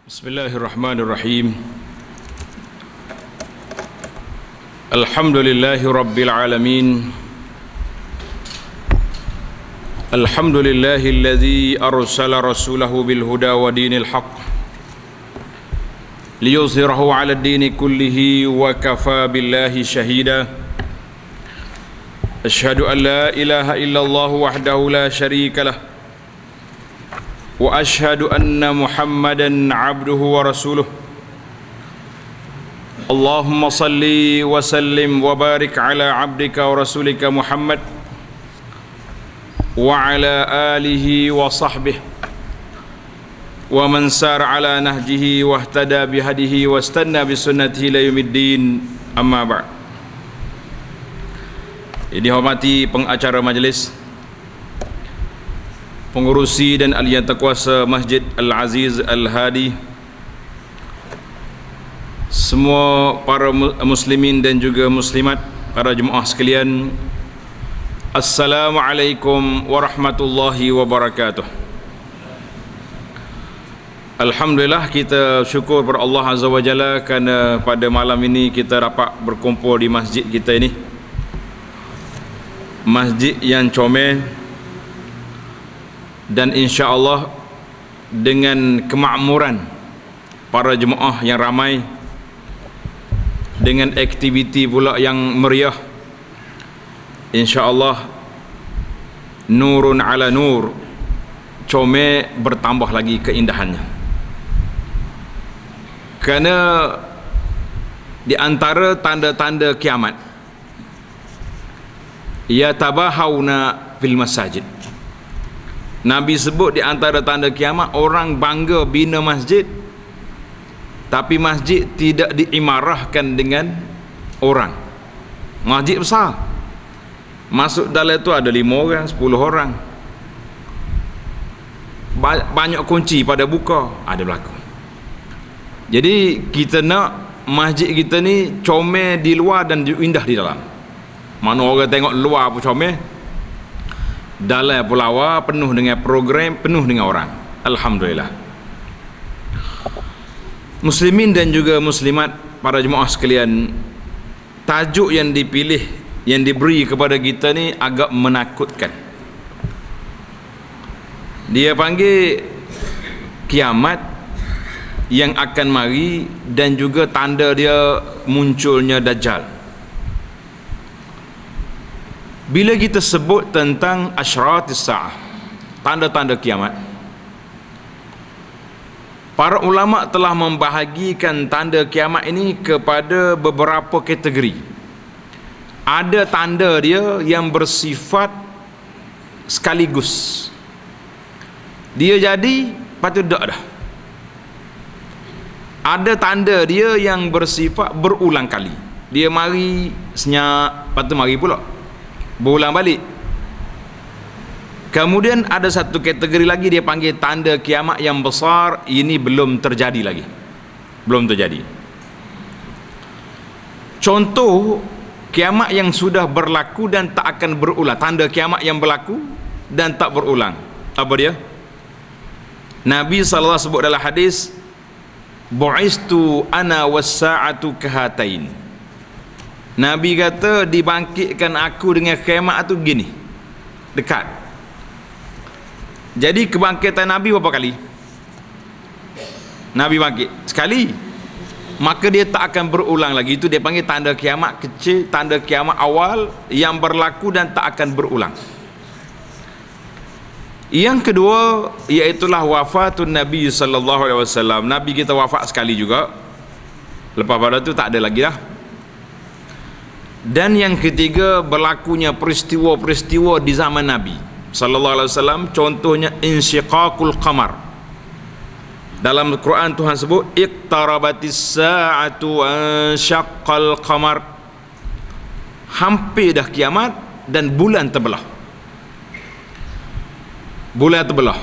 Bismillahirrahmanirrahim. Alhamdulillahi rabbil alamin. Alhamdulillahi alladhi arsala rasulahu bil huda wa dinil haqq liyuzhirahu 'ala ad-dini kullihi wa kafa billahi shahida. Asyhadu an la ilaha illallah wahdahu la syarika lah wa ashhadu anna Muhammadan abduhu wa rasuluh. Allahumma salli wa sallim wa barik ala abdika wa rasulika Muhammad wa ala alihi wa sahbihi wa man sara ala nahjihi wa ihtada bihadihi wa istanna bi sunnatihi ila yaumiddin. Amma ba'd. Dihormati pengacara majlis, pengurusi dan ahli yang terkuasa Masjid Al-Aziz Al-Hadi, semua para muslimin dan juga muslimat, para jemaah sekalian, Assalamualaikum warahmatullahi wabarakatuh. Alhamdulillah, kita syukur kepada Allah Azza wa Jalla kerana pada malam ini kita dapat berkumpul di masjid kita ini, masjid yang comel, dan insya-Allah dengan kemakmuran para jemaah yang ramai, dengan aktiviti pula yang meriah, insya-Allah nurun ala nur, comel bertambah lagi keindahannya. Kerana di antara tanda-tanda kiamat, ya tabahawna fil masajid. Nabi sebut di antara tanda kiamat, orang bangga bina masjid, tapi masjid tidak diimarahkan dengan orang. Masjid besar, masuk dalam itu ada 5 orang, 10 orang, banyak kunci pada buka, ada berlaku. Jadi kita nak masjid kita ni comel di luar dan indah di dalam. Mana orang tengok luar pun comel, dalam pulawa penuh dengan program, penuh dengan orang. Alhamdulillah. Muslimin dan juga muslimat, para jemaah sekalian, tajuk yang dipilih, yang diberi kepada kita ni agak menakutkan. Dia panggil kiamat yang akan mari dan juga tanda dia munculnya Dajjal. Bila kita sebut tentang asyratis sa'ah, tanda-tanda kiamat, para ulama telah membahagikan tanda kiamat ini kepada beberapa kategori. Ada tanda dia yang bersifat sekaligus, dia jadi patut dak dah. Ada tanda dia yang bersifat berulang kali, dia mari senyap, patut mari pula, berulang balik. Kemudian ada satu kategori lagi, dia panggil tanda kiamat yang besar. Ini belum terjadi lagi, belum terjadi. Contoh kiamat yang sudah berlaku dan tak akan berulang, tanda kiamat yang berlaku dan tak berulang, apa dia? Nabi SAW sebut dalam hadis, bu'istu ana was-sa'atu kahatain. Nabi kata, dibangkitkan aku dengan kiamat tu gini, dekat. Jadi kebangkitan Nabi berapa kali? Nabi bangkit sekali, maka dia tak akan berulang lagi. Itu dia panggil tanda kiamat kecil, tanda kiamat awal yang berlaku dan tak akan berulang. Yang kedua, iaitulah wafatun Nabi sallallahu alaihi wasallam. Nabi kita wafat sekali juga, lepas pada tu tak ada lagi dah. Dan yang ketiga, berlakunya peristiwa-peristiwa di zaman Nabi sallallahu alaihi wasallam. Contohnya insyiqaqul qamar. Dalam Al-Quran Tuhan sebut, iqtarabatis sa'atu ansyaqqal qamar. Hampir dah kiamat dan bulan terbelah. Bulan terbelah.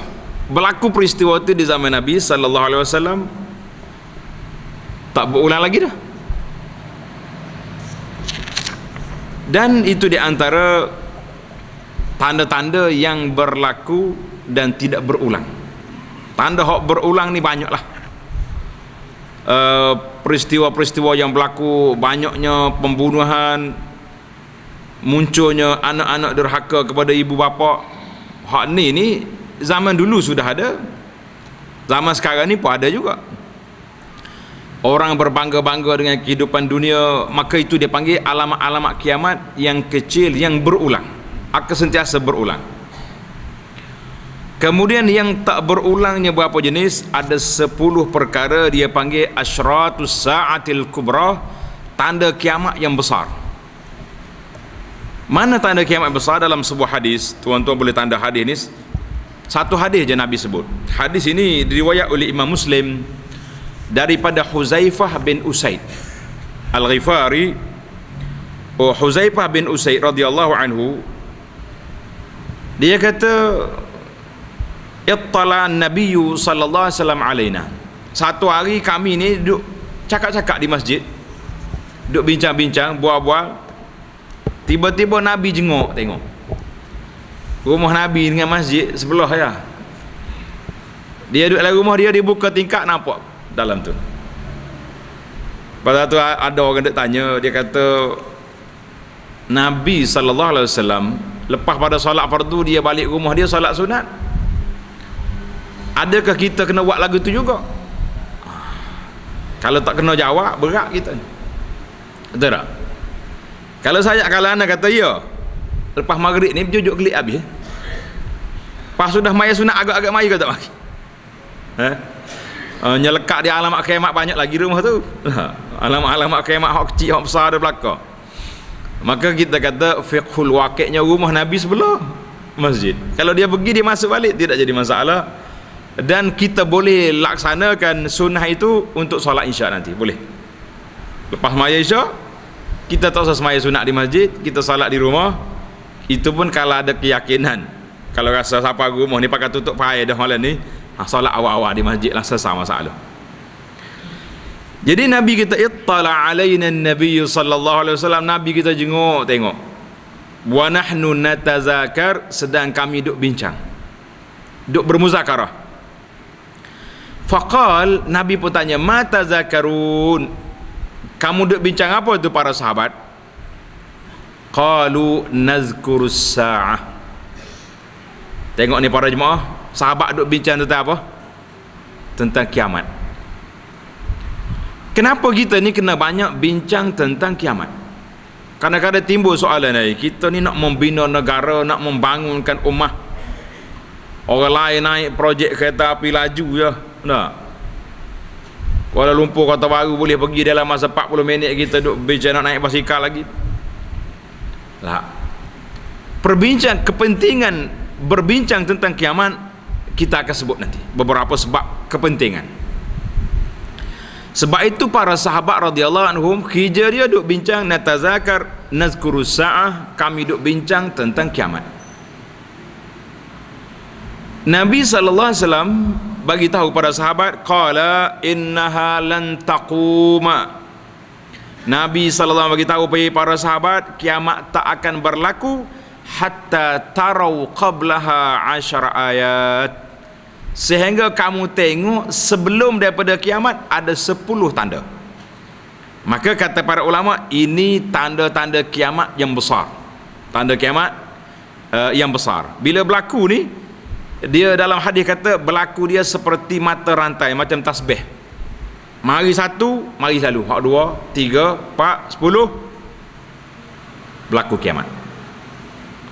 Berlaku peristiwa itu di zaman Nabi sallallahu alaihi wasallam, tak berulang lagi dah. Dan itu di antara tanda-tanda yang berlaku dan tidak berulang. Tanda hak berulang ni banyaklah. peristiwa-peristiwa yang berlaku, banyaknya pembunuhan, munculnya anak-anak derhaka kepada ibu bapa. Hak ni zaman dulu sudah ada, zaman sekarang ni pun ada juga. Orang berbangga-bangga dengan kehidupan dunia, maka itu dia panggil alamat-alamat kiamat yang kecil yang berulang, akan sentiasa berulang. Kemudian yang tak berulangnya berapa jenis? Ada 10 perkara dia panggil asyratus sa'atil kubra, tanda kiamat yang besar. Mana tanda kiamat besar? Dalam sebuah hadis, tuan-tuan boleh tanda hadis ni, satu hadis je Nabi sebut. Hadis ini diriwayat oleh Imam Muslim daripada Huzaifah bin Usaid Al-Ghifari. Huzaifah bin Usaid radhiyallahu anhu, dia kata ittala an-nabiyyu sallallahu alaihi wasallam alaina. Satu hari kami ni duduk cakap-cakap di masjid, duduk bincang-bincang, bual-bual, tiba-tiba Nabi jenguk, tengok rumah Nabi dengan masjid sebelah ya. Dia duduk dalam rumah dia buka tingkap, nampak dalam tu. Pada tu ada orang duk tanya, dia kata Nabi sallallahu alaihi wasallam lepas pada solat fardu dia balik rumah dia solat sunat. Adakah kita kena buat lagu tu juga? Kalau tak kena jawab, berat kita. Betul tak? Kalau anda kata ya, lepas maghrib ni berjujuk klik habis. Pas sudah maya sunat agak-agak maya ke tak mari? Nyelekat dia alamat kiamat banyak lagi rumah tu. Alamat-alamat kiamat hak kecil hak besar ada belaka. Maka kita kata fiqhul waqi'-nya rumah Nabi sebelah masjid. Kalau dia pergi dia masuk balik tidak jadi masalah. Dan kita boleh laksanakan sunnah itu untuk solat isyak nanti, boleh. Lepas maya isyak kita tak usah semaya sunat di masjid, kita solat di rumah. Itu pun kalau ada keyakinan, kalau rasa siapa rumah ni pakai tutup pakai dah malam ni, solat awal-awal di masjid lah, selesai masalah. Jadi Nabi kita ittala alaina an-nabiy sallallahu alaihi wasallam, Nabi kita jenguk tengok. Wa nahnu natazakar, sedang kami duk bincang, duk bermuzakarah. Faqal, Nabi pun tanya, ma tazakarun, kamu duk bincang apa tu para sahabat? Qalu nazkurus sa'ah. Tengok ni para jemaah, sahabat duk bincang tentang apa? Tentang kiamat. Kenapa kita ni kena banyak bincang tentang kiamat? Kadang-kadang timbul soalan ni, kita ni nak membina negara, nak membangunkan ummah. Orang lain naik projek kereta api laju je, tak? Kuala Lumpur Kota Baru boleh pergi dalam masa 40 minit, kita duk bincang nak naik basikal lagi. Tak. Perbincangan, kepentingan berbincang tentang kiamat kita akan sebut nanti beberapa sebab kepentingan. Sebab itu para sahabat radhiyallahu anhum hijrah dia duk bincang, natazakar nazkurus sa'ah, kami duk bincang tentang kiamat. Nabi sallallahu alaihi wasallam bagi tahu pada sahabat, qala innaha lan taquma. Nabi sallallahu alaihi wasallam bagi tahu pada para sahabat, kiamat tak akan berlaku hatta tarau qablaha 10 ayat, sehingga kamu tengok sebelum daripada kiamat ada 10 tanda. Maka kata para ulama, ini tanda-tanda kiamat yang besar, tanda kiamat yang besar. Bila berlaku ni, dia dalam hadis kata berlaku dia seperti mata rantai, macam tasbih. Mari satu, mari selalu. Hak 2, 3, 4, 10 berlaku kiamat.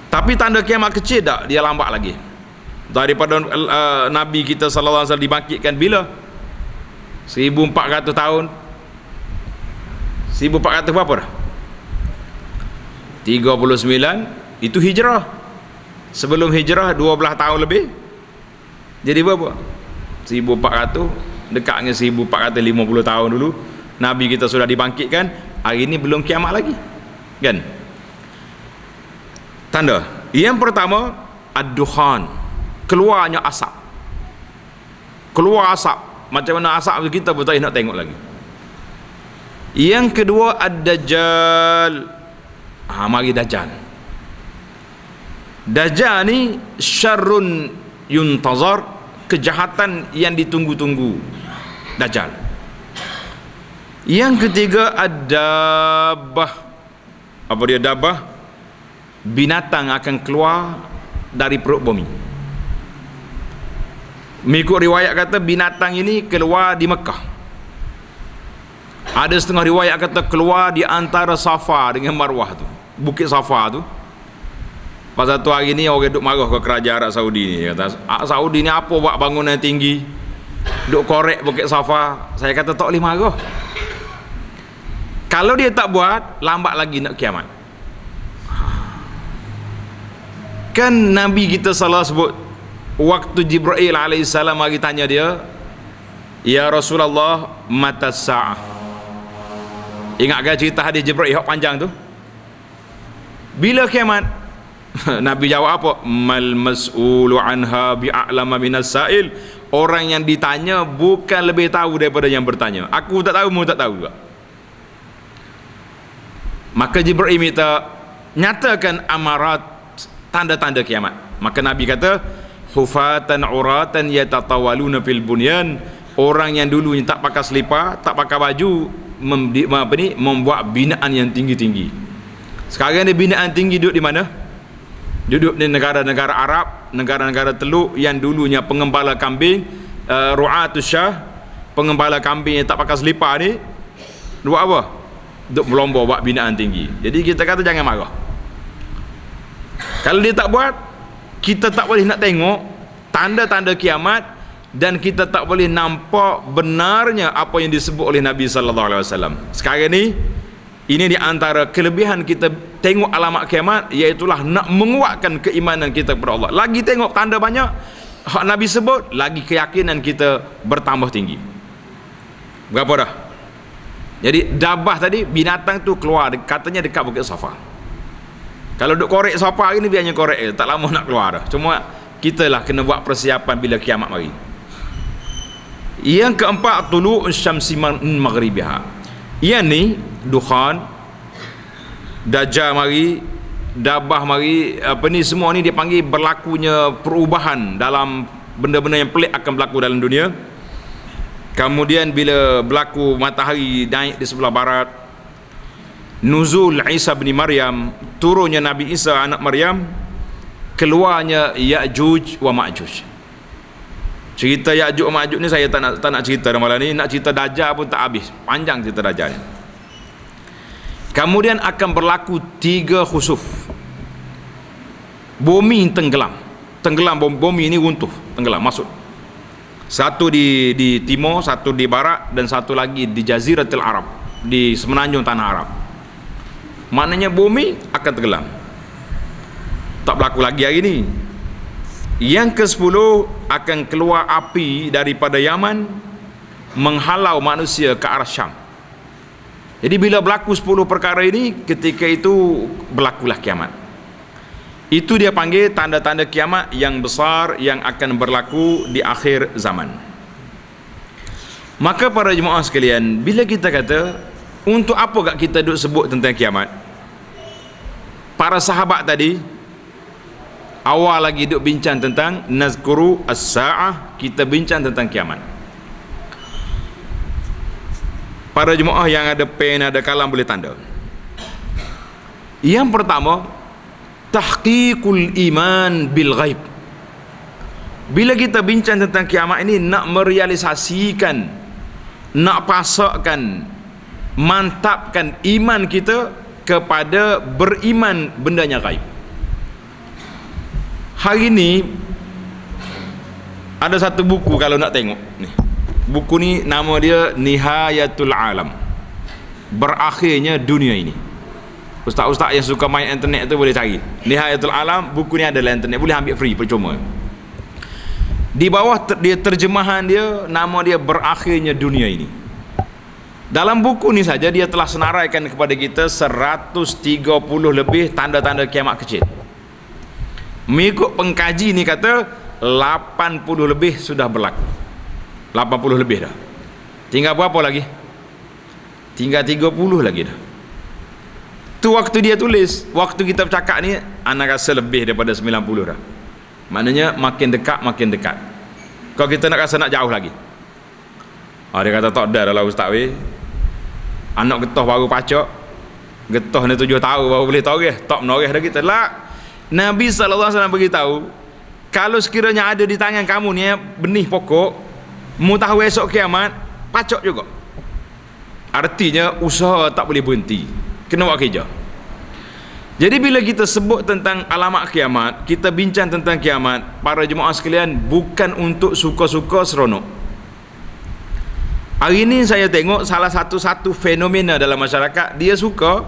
Tapi tanda kiamat kecil tak, dia lambat lagi. Daripada Nabi kita sallallahu alaihi wasallam dibangkitkan bila? 1400 tahun. 1400 berapa dah? 39 itu hijrah. Sebelum hijrah 12 tahun lebih. Jadi berapa? 1400 dekat dengan 1450 tahun dulu Nabi kita sudah dibangkitkan. Hari ini belum kiamat lagi, kan? Tanda yang pertama, ad-dukhan, keluarnya asap. Keluar asap, macam mana asap kita pun tak nak tengok lagi. Yang kedua, ad-dajjal. Mari dajjal. Dajjal ni syarrun yuntazar, kejahatan yang ditunggu-tunggu. Dajjal Yang ketiga, ad-dabbah. Apa dia dabbah? Binatang akan keluar dari perut bumi. Mengikut riwayat kata binatang ini keluar di Mekah. Ada setengah riwayat kata keluar di antara Safa dengan Marwah tu, Bukit Safa tu. Pasal tu hari ni orang duk marah ke kerajaan Arab Saudi ni, kata Saudi ni apa buat bangunan tinggi, duk korek Bukit Safa. Saya kata tak boleh marah. Kalau dia tak buat, lambat lagi nak kiamat. Kan Nabi kita salah sebut, waktu Jibril alaihissalam mari tanya dia, ya Rasulullah, mata sa'ah. Ingat ke cerita hadis Jibril yang panjang tu? Bila kiamat? Nabi jawab apa? Mal mas'ulu anha bi'a'lama minas sa'il. Orang yang ditanya bukan lebih tahu daripada yang bertanya. Aku tak tahu, mu tak tahu juga. Maka Jibril minta nyatakan amarat, tanda-tanda kiamat. Maka Nabi kata, hufatan uratan yatatawaluna fil bunyan. Orang yang dulunya tak pakai selipar, tak pakai baju, membuat binaan yang tinggi-tinggi. Sekarang ni binaan tinggi duduk di mana? Duduk di negara-negara Arab, negara-negara Teluk yang dulunya pengembala kambing, ru'atus syah, pengembala kambing yang tak pakai selipar ni, buat apa? Duduk melomba buat binaan tinggi. Jadi kita kata jangan marah. Kalau dia tak buat, kita tak boleh nak tengok tanda-tanda kiamat, dan kita tak boleh nampak benarnya apa yang disebut oleh Nabi sallallahu alaihi wasallam. Sekarang ni, ini di antara kelebihan kita tengok alamat kiamat, iaitulah nak menguatkan keimanan kita kepada Allah. Lagi tengok tanda banyak hak Nabi sebut, lagi keyakinan kita bertambah tinggi. Berapa dah? Jadi dabbah tadi, binatang tu keluar, katanya dekat Bukit Safa. Kalau duk korek Safa hari ni biarnya korek, tak lama nak keluar dah. Cuma kita lah kena buat persiapan bila kiamat mari. Yang keempat, tulu'us syamsi min maghribiha. Yang ni dukhan, dajjal mari, dabbah mari, apa ni semua ni dia panggil berlakunya perubahan dalam benda-benda yang pelik akan berlaku dalam dunia. Kemudian bila berlaku matahari naik di sebelah barat, nuzul Isa bin Maryam, turunnya Nabi Isa anak Maryam, keluarnya Ya'juj wa Ma'juj. Cerita Ya'juj wa Ma'juj ni saya tak nak cerita dalam malam ni. Nak cerita Dajjal pun tak habis, panjang cerita Dajjal ni. Kemudian akan berlaku 3 khusuf. Bumi tenggelam, bumi ini runtuh, tenggelam, masuk. Satu di timur, satu di barat, dan satu lagi di Jaziratul Arab, di semenanjung tanah Arab. Maknanya bumi akan tenggelam. Tak berlaku lagi hari ni. Yang ke-10, akan keluar api daripada Yaman menghalau manusia ke arah Syam. Jadi bila berlaku 10 perkara ini, ketika itu berlakulah kiamat. Itu dia panggil tanda-tanda kiamat yang besar yang akan berlaku di akhir zaman. Maka para jemaah sekalian, bila kita kata untuk apa gak kita duk sebut tentang kiamat? Para sahabat tadi awal lagi duk bincang tentang nazkuru as-sa'ah, kita bincang tentang kiamat. Para jemaah yang ada pen, ada kalam boleh tanda. Yang pertama, tahqiqul iman bil ghaib. Bila kita bincang tentang kiamat ini, nak merealisasikan, nak pasakkan, mantapkan iman kita kepada beriman bendanya ghaib. Hari ni ada satu buku kalau nak tengok ni. Buku ni nama dia Nihayatul Alam, berakhirnya dunia ini. Ustaz-ustaz yang suka main internet tu boleh cari Nihayatul Alam. Buku ni ada dalam internet, boleh ambil free, percuma. Di bawah dia terjemahan dia, nama dia berakhirnya dunia ini. Dalam buku ni saja dia telah senaraikan kepada kita 130 lebih tanda-tanda kiamat kecil. Mengikut pengkaji ni kata 80 lebih sudah berlaku. 80 lebih dah. Tinggal berapa lagi? Tinggal 30 lagi dah. Tu waktu dia tulis, waktu kita bercakap ni, anak rasa lebih daripada 90 dah. Maknanya makin dekat, makin dekat. Kalau kita nak rasa nak jauh lagi. Dia kata tak ada lah Ustaz weh. Anak getah baru pacak, getah ni 7 tahun baru boleh toreh, tak menoreh dah kita lah. Nabi SAW beritahu, kalau sekiranya ada di tangan kamu ni benih pokok, mu tahu esok kiamat, pacak juga. Artinya usaha tak boleh berhenti, kena buat kerja. Jadi bila kita sebut tentang alamat kiamat, kita bincang tentang kiamat, para jemaah sekalian, bukan untuk suka-suka seronok. Hari ini saya tengok salah satu fenomena dalam masyarakat, dia suka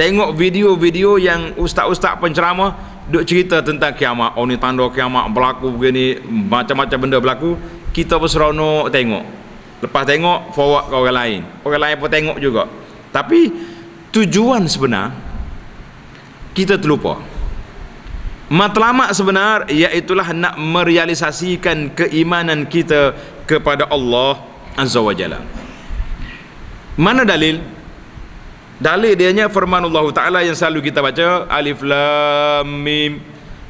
tengok video-video yang ustaz-ustaz penceramah duk cerita tentang kiamat. Oh ni tanda kiamat berlaku begini, macam-macam benda berlaku, kita berseronok tengok. Lepas tengok, forward ke orang lain. Orang lain pun tengok juga. Tapi tujuan sebenar kita terlupa. Matlamat sebenar iaitulah nak merealisasikan keimanan kita kepada Allah Azza wa Jalla. Mana dalil? Dalil dianya firman Allah Ta'ala yang selalu kita baca, Alif Lam Mim,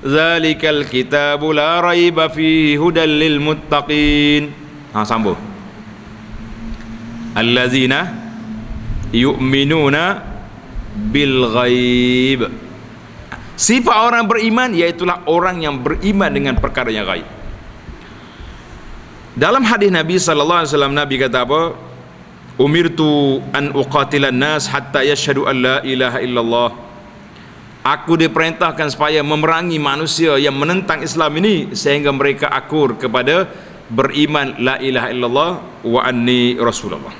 Zalikal kitabu la raiba fihi hudal lil muttaqin. Sambung. Allazina yu'minuna bil ghaib. Sifat orang beriman iaitulah orang yang beriman dengan perkara yang gaib. Dalam hadis Nabi sallallahu alaihi wasallam, Nabi kata apa? Umirtu an uqatilan nas hatta yashhadu an la ilaha illallah. Aku diperintahkan supaya memerangi manusia yang menentang Islam ini sehingga mereka akur kepada beriman la ilaha illallah wa anni rasulullah.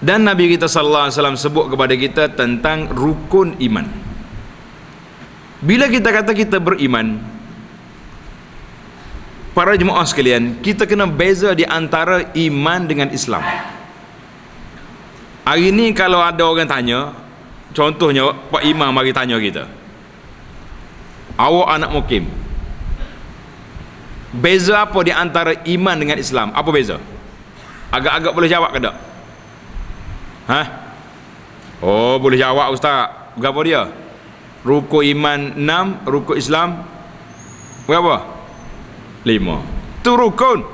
Dan Nabi kita sallallahu alaihi wasallam sebut kepada kita tentang rukun iman. Bila kita kata kita beriman, para jemaah sekalian, kita kena beza di antara iman dengan Islam. Hari ni kalau ada orang tanya, contohnya Pak Imam mari tanya kita, awak anak mukim, beza apa di antara iman dengan Islam? Apa beza? Agak-agak boleh jawab ke tak? Oh, boleh jawab ustaz. Berapa dia? Rukun iman 6, rukun Islam berapa? 5. Itu rukun.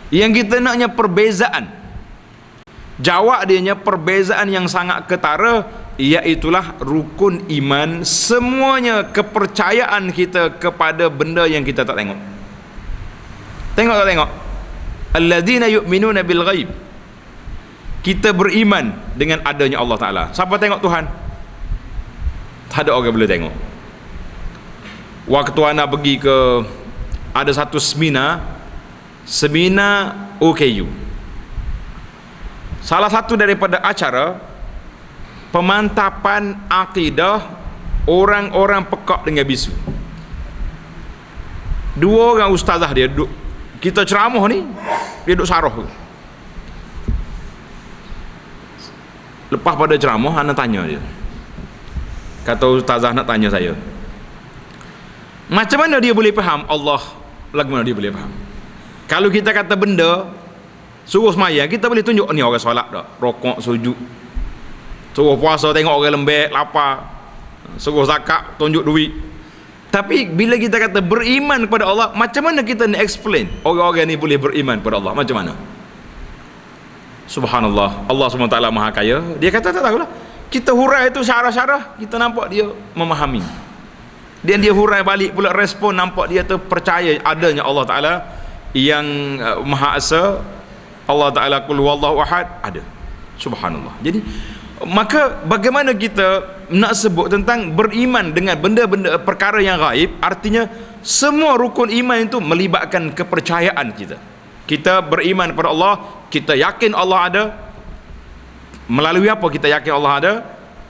Yang kita naknya perbezaan. Jawab dianya perbezaan yang sangat ketara, iaitulah rukun iman, semuanya kepercayaan kita kepada benda yang kita tak tengok. Tengok tak tengok? Alladzina yu'minuna bil ghaib. Kita beriman dengan adanya Allah Ta'ala. Siapa tengok Tuhan? Tak ada orang boleh tengok. Waktu anak pergi ke, ada satu seminar OKU. Salah satu daripada acara pemantapan akidah orang-orang pekak dengan bisu. 2 orang ustazah dia duduk, kita ceramah ni, dia duduk sarah. Lepas pada ceramah, anak tanya dia, kata ustazah nak tanya saya, macam mana dia boleh faham Allah? Lagu mana dia boleh faham? Kalau kita kata benda suruh semaya, kita boleh tunjuk ni orang solat tak, rokok, sujud. Suruh puasa, tengok orang lembek, lapar. Suruh zakat, tunjuk duit. Tapi bila kita kata beriman kepada Allah, macam mana kita nak explain orang-orang ni boleh beriman kepada Allah? Macam mana? Subhanallah, Allah SWT Maha Kaya. Dia kata tak tahulah. Kita hurai itu syarah-syarah, kita nampak dia memahami. Dan dia hurai balik pula respon, nampak dia tu percaya adanya Allah Ta'ala yang Maha Esa. Allah Ta'ala qul huwallahu ahad, ada. Subhanallah. Jadi maka bagaimana kita nak sebut tentang beriman dengan benda-benda perkara yang gaib? Artinya semua rukun iman itu melibatkan kepercayaan kita. Kita beriman kepada Allah, kita yakin Allah ada. Melalui apa kita yakin Allah ada?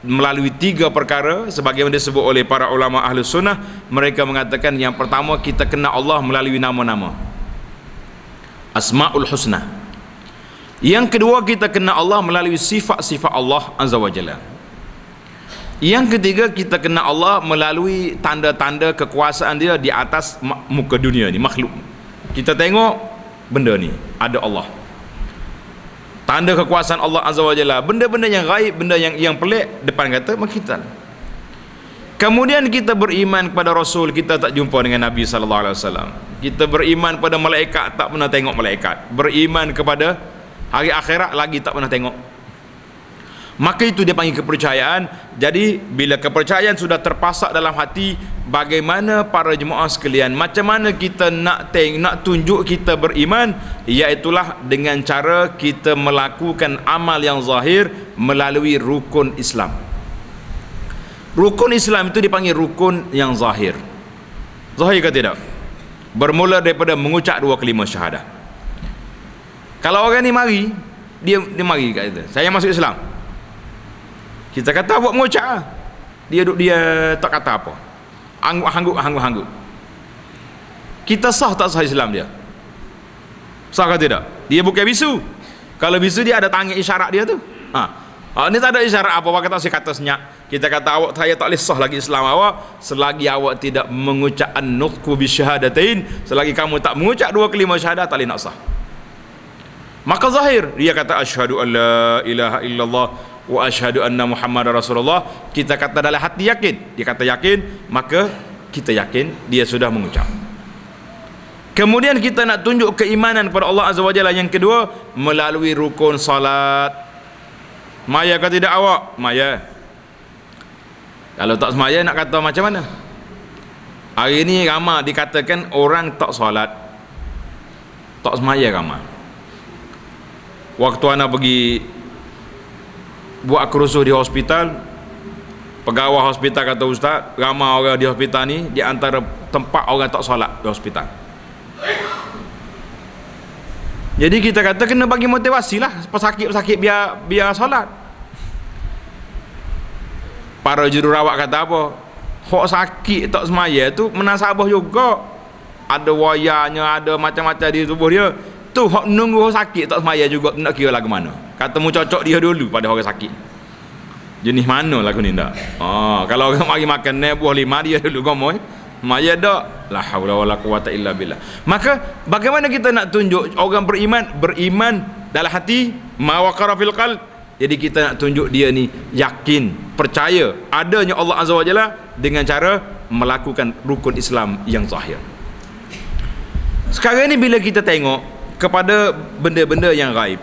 Melalui 3 perkara sebagaimana disebut oleh para ulama Ahlus Sunnah. Mereka mengatakan yang pertama, kita kenal Allah melalui nama-nama, Asmaul Husna. Yang kedua, kita kenal Allah melalui sifat-sifat Allah Azza wa Jalla. Yang ketiga, kita kenal Allah melalui tanda-tanda kekuasaan dia di atas muka dunia ni, makhluk. Kita tengok benda ni, ada Allah. Tanda kekuasaan Allah Azza wa Jalla. Benda-benda yang gaib, benda yang pelik, depan kata kita. Kemudian kita beriman kepada Rasul, kita tak jumpa dengan Nabi sallallahu alaihi wasallam. Kita beriman pada malaikat, tak pernah tengok malaikat. Beriman kepada hari akhirat lagi tak pernah tengok. Maka itu dia panggil kepercayaan. Jadi bila kepercayaan sudah terpasak dalam hati, bagaimana para jemaah sekalian, macam mana kita nak tunjuk kita beriman? Iaitulah dengan cara kita melakukan amal yang zahir melalui rukun Islam. Rukun Islam itu dipanggil rukun yang zahir. Zahir ke tidak? Bermula daripada mengucap 2 kalimah syahadah. Kalau orang ni mari, dia mari kat kita, saya masuk Islam, kita kata buat mengucap lah. Dia tak kata apa, hangguk. Kita sah tak sah Islam dia? Sah ke tidak? Dia bukan bisu. Kalau bisu dia ada tangan isyarat dia tu. Ini tak ada isyarat apa-apa, kata saya kata senyap. Kita kata awak, saya tak boleh sah lagi Islam awak selagi awak tidak mengucap an-nutqu bisyahadatain. Selagi kamu tak mengucap 2 kalimah syahadah, tak boleh nak sah. Maka zahir dia kata asyhadu an la ilaha illallah wa asyhadu anna muhammadar rasulullah. Kita kata dalam hati yakin, dia kata yakin, maka kita yakin dia sudah mengucap. Kemudian kita nak tunjuk keimanan kepada Allah Azza wa Jalla yang kedua melalui rukun salat. Maya ke tidak awak? Maya. Kalau tak semaya nak kata macam mana? Hari ni ramai dikatakan orang tak solat, tak semaya ramai. Waktu anak pergi buat kerusuh di hospital, pegawai hospital kata ustaz, ramai orang di hospital ni di antara tempat orang tak solat di hospital. Jadi kita kata kena bagi motivasi lah, pesakit biar solat. Para jururawat kata apa? Hok sakit tak semaya tu menasabah juga, ada wayanya, ada macam-macam di tubuh dia. Tu hok nunggu hok sakit tak semaya juga, nak kira lagu mana. Kata mu cocok dia dulu pada orang sakit. Jenis mana lagu ni ndak? Kalau orang mari makan buah 5 dia dulu ngomong. Maya dak. La haula wala quwata illa billah. Maka bagaimana kita nak tunjuk orang beriman dalam hati, ma waqara fil qalb. Jadi kita nak tunjuk dia ni yakin, percaya adanya Allah Azza wa Jalla dengan cara melakukan rukun Islam yang zahir. Sekarang ni bila kita tengok kepada benda-benda yang gaib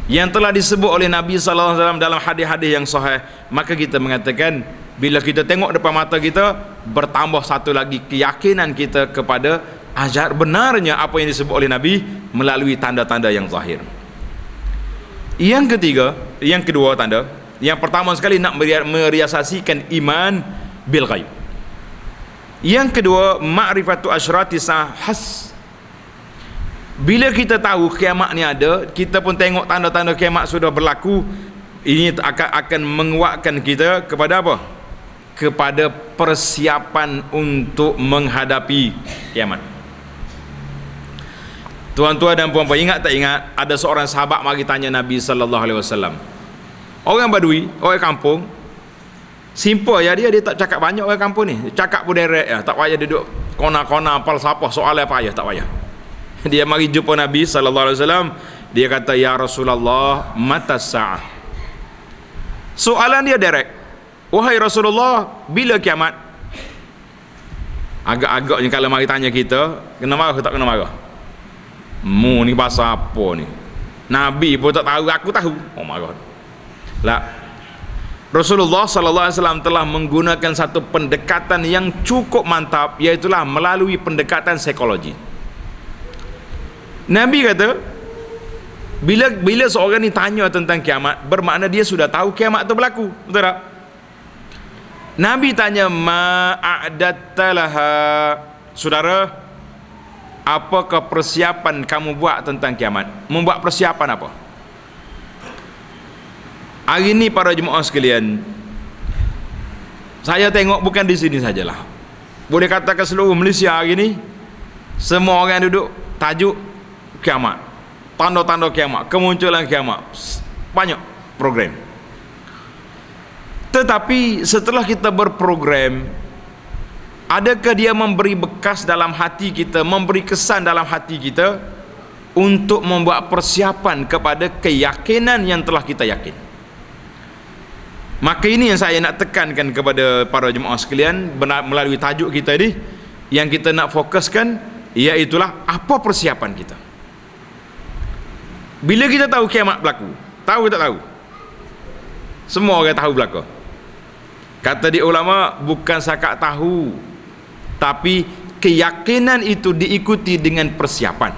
yang telah disebut oleh Nabi sallallahu alaihi wasallam dalam hadis-hadis yang sahih, maka kita mengatakan bila kita tengok depan mata kita, bertambah satu lagi keyakinan kita kepada ajar benarnya apa yang disebut oleh Nabi melalui tanda-tanda yang zahir. Yang kedua tanda, yang pertama sekali nak meriasasikan iman bil ghaib. Yang kedua, ma'rifatu asyrati sahas. Bila kita tahu kiamat ni ada, kita pun tengok tanda-tanda kiamat sudah berlaku, ini akan menguatkan kita kepada apa? Kepada persiapan untuk menghadapi kiamat. Tuan-tuan dan puan-puan, ingat tak ingat ada seorang sahabat mari tanya Nabi sallallahu alaihi wasallam. Orang Badui, orang kampung, simple ya, dia tak cakap banyak orang kampung ni. Dia cakap pun direct ya, tak payah duduk kona-kona falsafah soalan apa payah, tak payah. Dia mari jumpa Nabi sallallahu alaihi wasallam, dia kata ya Rasulullah, mata sa'ah. Soalan dia direct. Wahai Rasulullah, bila kiamat? Agak-agaknya kalau mari tanya kita, kena marah ke tak kena marah? Mu ni bahasa apa ni? Nabi pun tak tahu, aku tahu. Oh marah. Lah, Rasulullah sallallahu alaihi wasallam telah menggunakan satu pendekatan yang cukup mantap, iaitu melalui pendekatan psikologi. Nabi kata, bila seorang ni tanya tentang kiamat, bermakna dia sudah tahu kiamat itu berlaku, betul tak? Nabi tanya, ma'adatta laha, saudara, apakah persiapan kamu buat tentang kiamat? Membuat persiapan apa? Hari ini para jemaah sekalian, saya tengok bukan di sini sajalah, boleh katakan seluruh Malaysia hari ini, semua orang duduk tajuk kiamat, tanda-tanda kiamat, kemunculan kiamat, banyak program. Tetapi setelah kita berprogram, adakah dia memberi bekas dalam hati kita, memberi kesan dalam hati kita untuk membuat persiapan kepada keyakinan yang telah kita yakin? Maka ini yang saya nak tekankan kepada para jemaah sekalian melalui tajuk kita ini, yang kita nak fokuskan, iaitulah apa persiapan kita. Melalui tajuk kita ini, yang kita nak fokuskan, iaitulah apa persiapan kita. Bila kita tahu kiamat berlaku, tahu ke tak tahu? Semua orang tahu berlaku. Kata di ulama, bukan sakat tahu, tapi keyakinan itu diikuti dengan persiapan.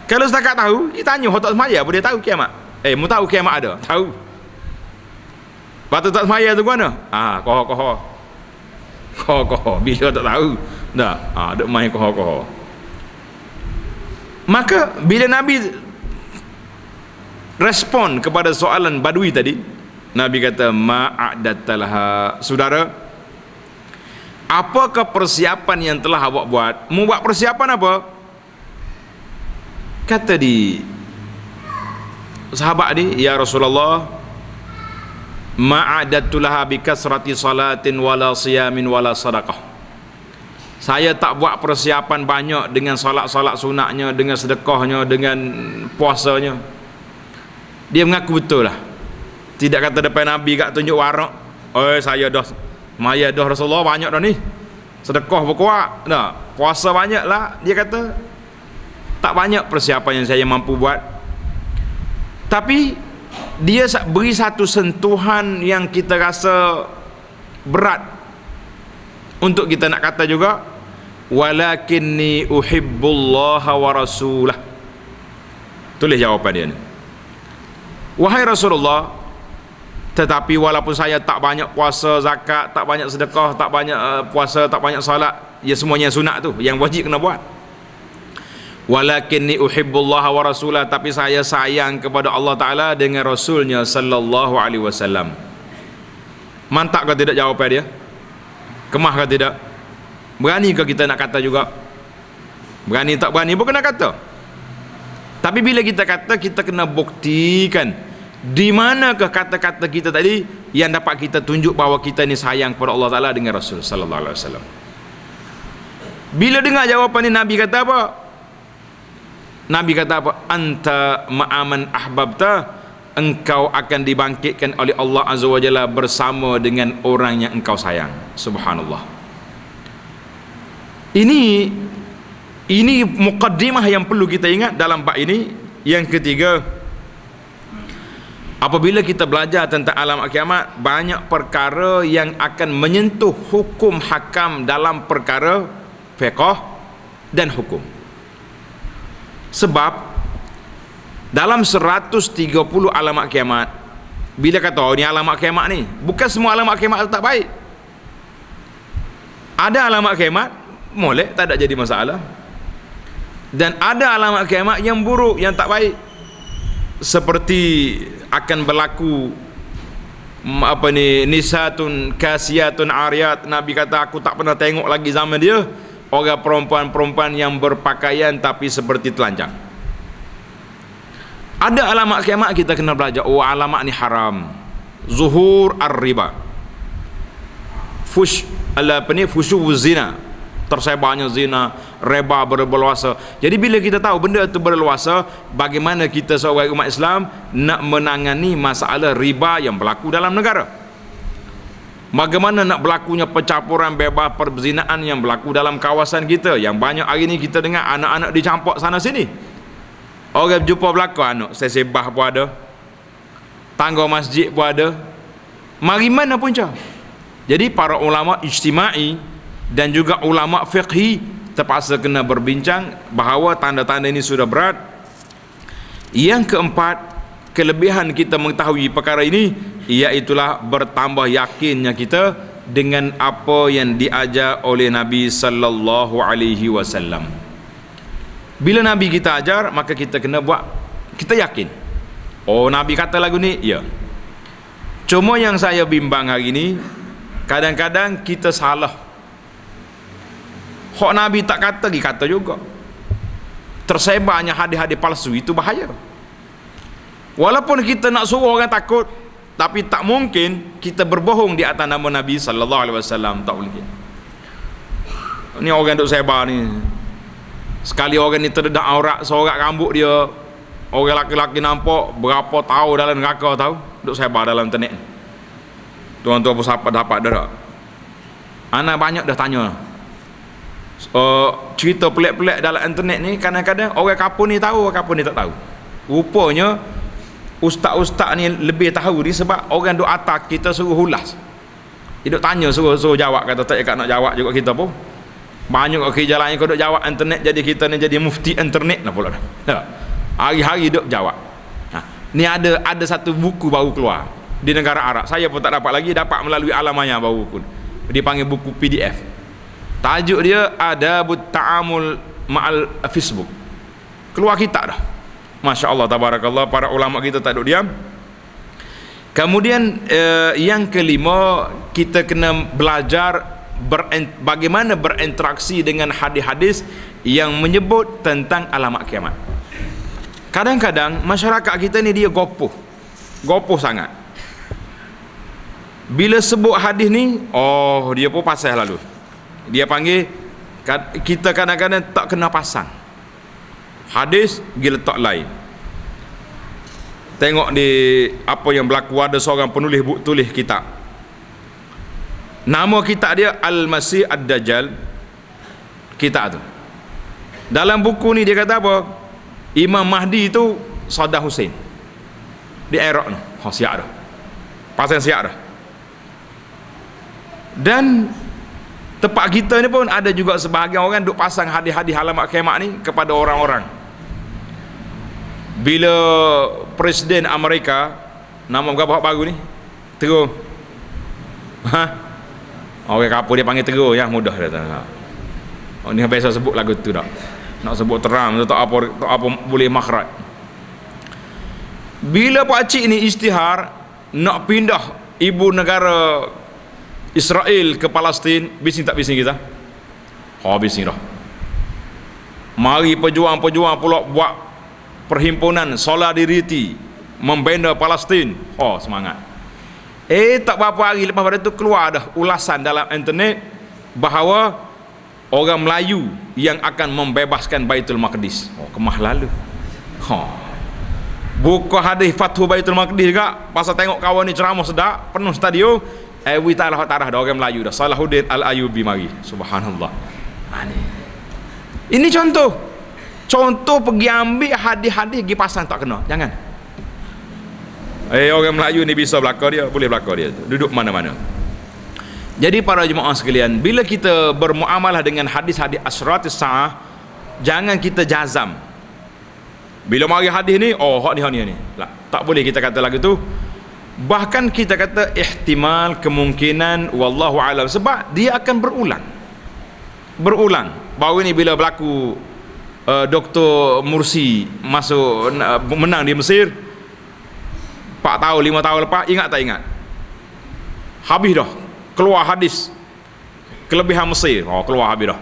Kalau setakat tahu, kita tanya orang tak semaya apa dia tahu kiamat? Mu tahu kiamat ada? Tahu. Patut tak semaya tu mana? Koho-koho. Koho-koho. Bila tak tahu, dah. Duk main koho-koho. Maka bila Nabi respon kepada soalan Badui tadi, Nabi kata ma'adatalha. Saudara, apakah persiapan yang telah awak buat? Mu buat persiapan apa? Kata di sahabat ni, ya Rasulullah, ma'adatulaha bikasrati salatin wala siyamin wala sadaqah. Saya tak buat persiapan banyak dengan solat-solat sunatnya, dengan sedekahnya, dengan puasanya. Dia mengaku betul lah. Tidak kata depan Nabi kat tunjuk warak, saya dah maya dah Rasulullah banyak dah ni, sedekah berkuat dah, puasa banyak lah. Dia kata tak banyak persiapan yang saya mampu buat. Tapi dia beri satu sentuhan yang kita rasa berat untuk kita nak kata juga, walakinni uhibbullaha wa rasulah. Tulis jawapan dia ni, wahai Rasulullah, tetapi walaupun saya tak banyak puasa, zakat, tak banyak sedekah, tak banyak puasa, tak banyak salat, ya semuanya sunat tu, yang wajib kena buat. Walakinni uhibbullaha wa rasulah, tapi saya sayang kepada Allah Ta'ala dengan Rasulnya sallallahu alaihi wasallam. Mantap ke tidak jawapan dia? Kemah ke tidak? Berani ke kita nak kata juga? Berani tak berani pun kena kata. Tapi bila kita kata, kita kena buktikan di manakah kata-kata kita tadi yang dapat kita tunjuk bahawa kita ni sayang kepada Allah Ta'ala dengan Rasul sallallahu alaihi wasallam. Bila dengar jawapan ni, Nabi kata apa? Nabi kata apa? Anta ma'aman ahbabta, engkau akan dibangkitkan oleh Allah Azza wa Jalla bersama dengan orang yang engkau sayang. Subhanallah. Ini muqaddimah yang perlu kita ingat dalam bab ini. Yang ketiga, apabila kita belajar tentang alamat kiamat, banyak perkara yang akan menyentuh hukum hakam dalam perkara fiqh dan hukum. Sebab dalam 130 alamat kiamat, bila kata ni alamat kiamat ni, bukan semua alamat kiamat tak baik. Ada alamat kiamat molek, tak ada jadi masalah. Dan ada alamat kiamat yang buruk, yang tak baik. Seperti akan berlaku nisatun kasiyatun ariyat. Nabi kata, aku tak pernah tengok lagi zaman dia orang perempuan-perempuan yang berpakaian tapi seperti telanjang. Ada alamat kiamat kita kena belajar. Alamat ni haram. Zuhur ar-riba, fushu zina, tersebarnya zina, riba berleluasa. Jadi bila kita tahu benda itu berleluasa, bagaimana kita sebagai umat Islam nak menangani masalah riba yang berlaku dalam negara? Bagaimana nak berlakunya pencampuran bebas perzinaan yang berlaku dalam kawasan kita, yang banyak hari ni kita dengar anak-anak dicampak sana sini. Orang jumpa berlaku anak sesebah pun ada, tangga masjid pun ada, mari mana pun cah. Jadi para ulama ijtimai dan juga ulama fiqhi terpaksa kena berbincang bahawa tanda-tanda ini sudah berat. Yang keempat, kelebihan kita mengetahui perkara ini, iaitulah bertambah yakinnya kita dengan apa yang diajar oleh Nabi sallallahu alaihi wasallam. Bila Nabi kita ajar, maka kita kena buat, kita yakin. Oh, Nabi kata lagu ni, ya. Cuma yang saya bimbang hari ni, kadang-kadang kita salah. Hak Nabi tak kata, kata juga. Tersebarnya hadis-hadis palsu, itu bahaya. Walaupun kita nak suruh orang takut, tapi tak mungkin kita berbohong di atas nama Nabi sallallahu alaihi wasallam. Tak boleh. Ni orang duk sebar ni. Sekali orang ni terdedak aurat seorak rambut dia, orang laki-laki nampak berapa tahu dalam neraka tahu, duk sebar dalam internet. Tuan-tuan pun siapa dapat dah tak? Ana banyak dah tanya. Cerita pelik-pelik dalam internet ni, kadang-kadang orang kapun ni tahu, orang kapun ni tak tahu. Rupanya ustaz-ustaz ni lebih tahu ni sebab orang duk atas kita suruh ulas. Dia duk tanya suruh jawab, kata tak nak jawab juga kita pun. Banyak ke jalannya kau duk jawab internet, jadi kita ni jadi mufti internet lah pula. Hari-hari duk jawab. Ni ada satu buku baru keluar di negara Arab. Saya pun tak dapat lagi, dapat melalui Alamaya baru pun. Dia panggil buku PDF. Tajuk dia Adabut Ta'amul Ma'al Facebook. Keluar kitab dah. Masya Allah, tabarakallah, para ulama kita tak duk diam. Kemudian yang kelima, kita kena belajar bagaimana berinteraksi dengan hadis-hadis yang menyebut tentang alamat kiamat. Kadang-kadang masyarakat kita ni dia gopoh sangat. Bila sebut hadis ni, dia pun pasal lalu. Dia panggil, kita kadang-kadang tak kena pasang hadis, pergi letak lain. Tengok di apa yang berlaku, ada seorang penulis buku tulis kitab. Nama kitab dia Al-Masih Ad-Dajjal. Kitab tu, dalam buku ni dia kata apa? Imam Mahdi itu Saddam Hussein di Iraq tu. Siap dah, pasang siap dah. Dan tempat kita ni pun ada juga sebahagian orang duk pasang hadis-hadis alamat kiamat ni kepada orang-orang. Bila Presiden Amerika, nama berapa baru ni? Terus. Orang kapal dia panggil terus, ya mudah dah. Ni biasa sebut lagu tu dah. Nak sebut terang tak apa boleh makhraj. Bila pak cik ni isytihar nak pindah ibu negara Israel ke Palestin, bising tak bising kita? Bising dah. Mari pejuang-pejuang pula buat perhimpunan solidariti membina Palestin. Semangat. Tak berapa hari lepas pada tu keluar dah ulasan dalam internet bahawa orang Melayu yang akan membebaskan Baitul Maqdis. Kemah lalu. Buka hadis Fathu Baitul Maqdis juga, pasal tengok kawan ni ceramah sedap, penuh stadium. Ta'ala dah orang Melayu dah. Salahuddin Al-Ayyubi mari. Subhanallah. Ini contoh pergi ambil hadis-hadis pergi pasang, tak kena. Jangan. Orang Melayu ni bisa belakang dia, boleh belakang dia. Duduk mana-mana. Jadi para jemaah sekalian, bila kita bermuamalah dengan hadis-hadis asyratis sa'ah, jangan kita jazam. Bila mari hadis ni, hak ni. Tak boleh kita kata lagu tu. Bahkan kita kata ihtimal, kemungkinan, wallahu alam, sebab dia akan berulang. Baru ni bila berlaku Dr. Mursi masuk menang di Mesir 4 tahun 5 tahun lepas, ingat tak ingat? Habis dah keluar hadis kelebihan Mesir. Keluar habis dah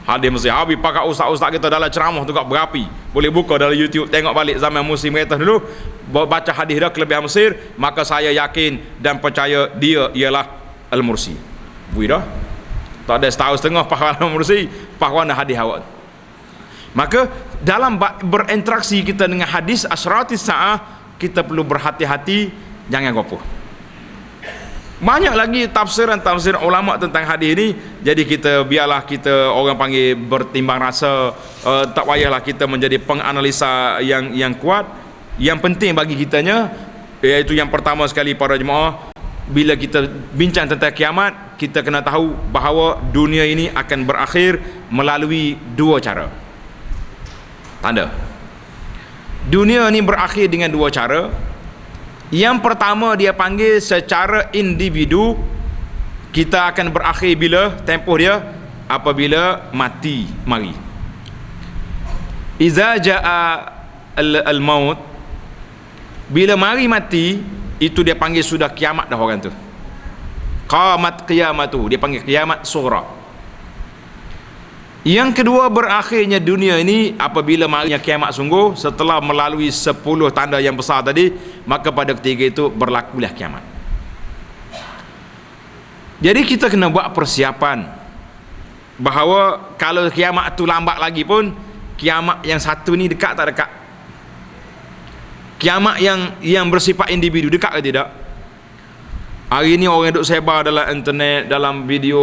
hadis Mesir. Habis pakai ustaz-ustaz kita dalam ceramah tu kat berapi. Boleh buka dalam YouTube, tengok balik zaman musim mereka dulu, baca hadis dah kelebihan Mesir. Maka saya yakin dan percaya dia ialah Al-Mursi. Dah tak ada setahun setengah pahlawan Al-Mursi, pahlawan hadis awak. Maka dalam berinteraksi kita dengan hadis asyratis sa'ah, kita perlu berhati-hati, jangan gopoh. Banyak lagi tafsir ulama tentang hadis ini. Jadi kita biarlah kita orang panggil bertimbang rasa, tak payahlah kita menjadi penganalisa yang kuat. Yang penting bagi kitanya, iaitu yang pertama sekali para jemaah, bila kita bincang tentang kiamat, kita kena tahu bahawa dunia ini akan berakhir melalui 2 cara. Tanda dunia ni berakhir dengan 2 cara. Yang pertama dia panggil secara individu. Kita akan berakhir bila? Tempoh dia apabila mati mari. Iza jaa al-maut, bila mari mati, itu dia panggil sudah kiamat dah orang tu. Qamat qiyamatu, dia panggil kiamat sughra. Yang kedua, berakhirnya dunia ini apabila marinya kiamat sungguh, setelah melalui 10 tanda yang besar tadi, maka pada ketiga itu berlakulah kiamat. Jadi kita kena buat persiapan bahawa kalau kiamat itu lambat lagi pun, kiamat yang satu ni dekat tak dekat? Kiamat yang bersifat individu dekat ke tidak? Hari ni orang duk sebar dalam internet, dalam video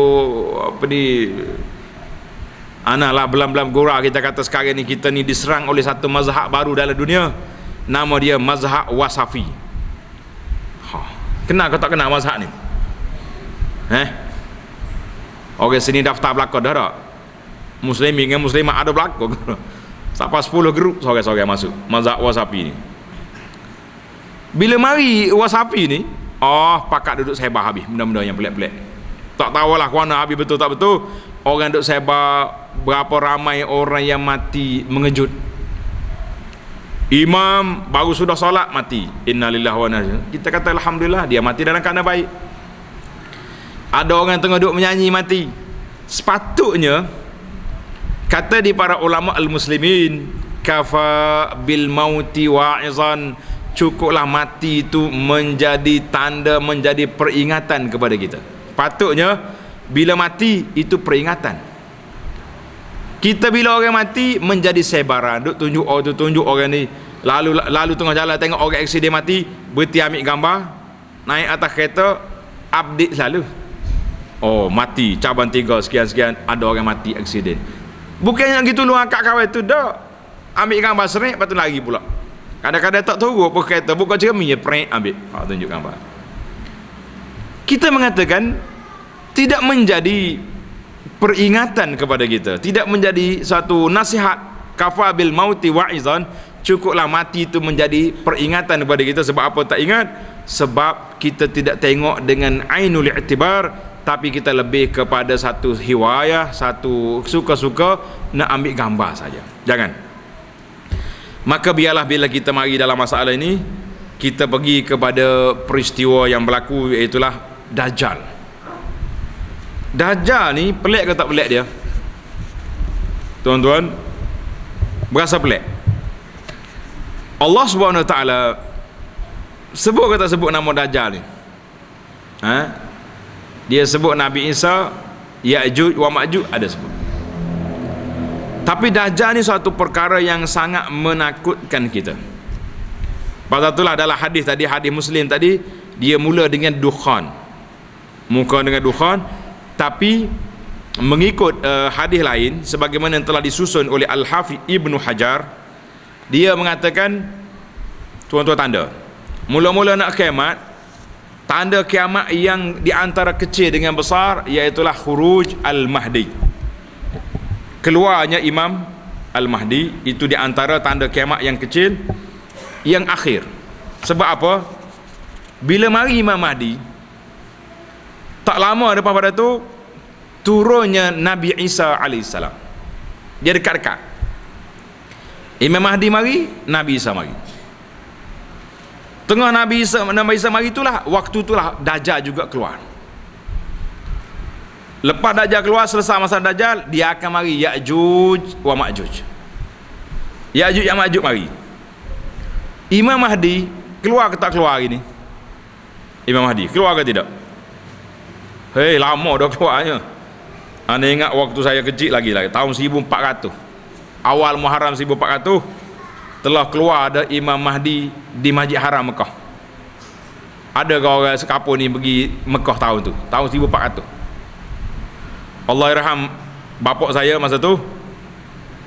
belam-belam gora, kita kata sekarang ni kita ni diserang oleh satu mazhab baru dalam dunia. nama dia mazhab Wasafi. Kenal kau tak kenal mazhab ni? Orang sini daftar belakang dah tak? Muslimin dengan muslimat ada belakang. Sampai 10 grup seorang-seorang masuk mazhab Wasafi ni. Bila mari Wasafi ni, pakat duduk sebar habis benda-benda yang pelik-pelik. Tak tahulah kuana habis betul tak betul. Orang duduk sebar berapa ramai orang yang mati mengejut. Imam baru sudah solat mati. Innalillahi wa inna ilaihi raji'un. Kita kata alhamdulillah dia mati dalam keadaan baik. Ada orang tengah duduk menyanyi mati. Sepatutnya kata di para ulama al-muslimin, kafa bil mauti wa'izan, cukuplah mati itu menjadi tanda, menjadi peringatan kepada kita. Patutnya bila mati itu peringatan. Kita bila orang mati menjadi sebaran, duk tunjuk orang ni, lalu tengah jalan tengok orang aksiden mati, berhenti ambil gambar, naik atas kereta, update selalu. Mati caban 3 sekian-sekian, ada orang mati aksiden. Bukannya gitu lu angkat kawan tu dah. Ambil gambar serik, lepas tu lari pula. Kadang-kadang tak tahu apa kereta, buka cermin je prank ambil. Tunjuk gambar. Kita mengatakan tidak menjadi peringatan kepada kita, tidak menjadi satu nasihat, kafa bil mauti wa'izan, cukuplah mati itu menjadi peringatan kepada kita. Sebab apa tak ingat? Sebab kita tidak tengok dengan ainul i'tibar, tapi kita lebih kepada satu hiwayah, satu suka-suka nak ambil gambar saja. Jangan. Maka biarlah bila kita mari dalam masalah ini, kita pergi kepada peristiwa yang berlaku, iaitulah Dajjal. Dajjal ni pelik ke tak pelik dia? Tuan-tuan, berasa pelik. Allah Subhanahu Wa Taala sebut ke tak sebut nama Dajjal ni? Dia sebut Nabi Isa, Ya'juj wa Ma'juj, ada sebut. Tapi Dajjal ni suatu perkara yang sangat menakutkan kita. Pasal itulah dalam hadis tadi, hadis Muslim tadi, dia mula dengan dukhan, muka dengan dukhan. Tapi mengikut hadis lain sebagaimana yang telah disusun oleh Al-Hafidh Ibnu Hajar, dia mengatakan tuan-tuan tanda mula-mula nak kiamat, tanda kiamat yang diantara kecil dengan besar, iaitulah khuruj Al-Mahdi, keluarnya Imam Al-Mahdi. Itu diantara tanda kiamat yang kecil, yang akhir. Sebab apa? Bila mari Imam Mahdi, tak lama lepas pada tu turunnya Nabi Isa alaihissalam. Dia dekat-dekat. Imam Mahdi mari, Nabi Isa mari. Tengah Nabi Isa mari itulah, waktu itulah Dajjal juga keluar. Lepas Dajjal keluar, selesai masa Dajjal, dia akan mari Ya'juj wa Ma'juj. Ya'juj wa Ma'juj mari. Imam Mahdi keluar ke tak keluar hari ni? Imam Mahdi keluar ke tidak? Lama dah keluarnya. Anda ingat waktu saya kecil lagi tahun 1400, awal Muharram 1400, telah keluar ada Imam Mahdi di Masjid Haram Mekah. Ada ke orang sekapur ni pergi Mekah tahun tu, tahun 1400. Allah irham bapak saya masa tu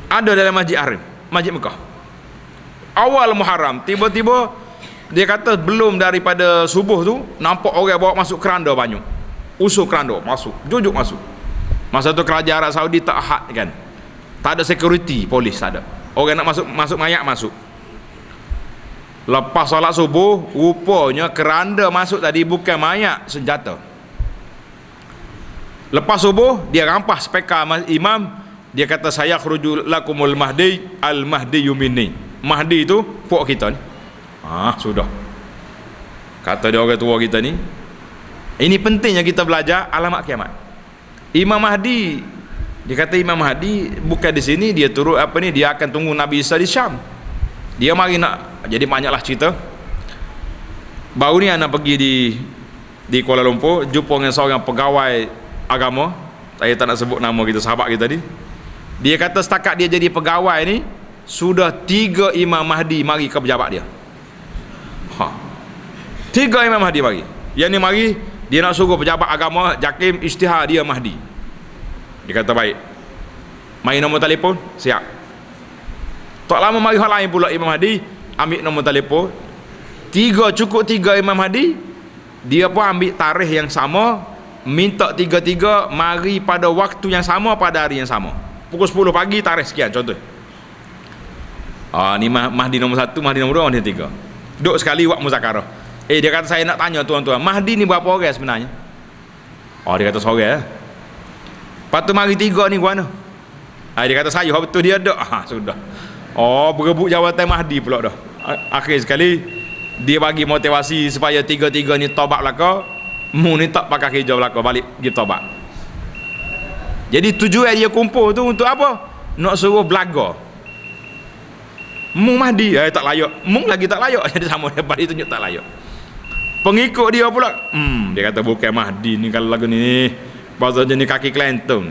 ada dalam Masjid Haram, Masjid Mekah. Awal Muharram, tiba-tiba dia kata belum daripada subuh tu nampak orang bawa masuk keranda banyak. Usul keranda masuk, jujuk masuk. Masa tu kerajaan Arab Saudi tak had kan, tak ada security, polis tak ada. Orang nak masuk mayat masuk. Lepas solat subuh, rupanya keranda masuk tadi bukan mayat, senjata. Lepas subuh dia rampas spekar imam, dia kata saya khurujul lakumul mahdi al mahdi yumini. Mahdi itu puak kita ni. Sudah. Kata dia orang tua kita ni. Ini pentingnya kita belajar alamat kiamat. Imam Mahdi, dia kata Imam Mahdi bukan di sini, dia turut dia akan tunggu Nabi Isa di Syam. Dia mari nak, jadi banyaklah cerita. Baru ni anak pergi di Kuala Lumpur, jumpa dengan seorang pegawai agama. Saya tak nak sebut nama kita, sahabat kita ni. Dia kata setakat dia jadi pegawai ni, sudah 3 Imam Mahdi mari ke pejabat dia. 3 Imam Mahdi mari. Yang ni mari, dia nak suruh pejabat agama JAKIM isytihar dia Mahdi. Dia kata baik, mari nombor telefon, siap. Tak lama mari hal lain pula Imam Mahdi, ambil nombor telefon. Cukup tiga Imam Mahdi, dia pun ambil tarikh yang sama, minta tiga-tiga mari pada waktu yang sama pada hari yang sama. Pukul 10 pagi tarikh sekian contoh. Ni Mahdi nombor 1, Mahdi nombor 2, Mahdi 3. Duduk sekali buat muzakarah. Dia kata saya nak tanya tuan-tuan, Mahdi ni berapa orang sebenarnya? Dia kata seorang. Lepas tu mari 3 ni gua mana? Dia kata saya, betul dia ada. Sudah. Berebut jawatan Mahdi pula dah. Akhir sekali dia bagi motivasi supaya tiga-tiga ni taubat belaka. Mu ni tak pakai kerja belaka, balik pergi taubat. Jadi tujuan dia kumpul tu untuk apa? Nak suruh belaga. Mu Mahdi tak layak, mu lagi tak layak. Jadi sama depan dia tunjuk tak layak. Pengikut dia pula, dia kata bukan Mahdi ni kalau lagu ni pasal jenis kaki kelentung.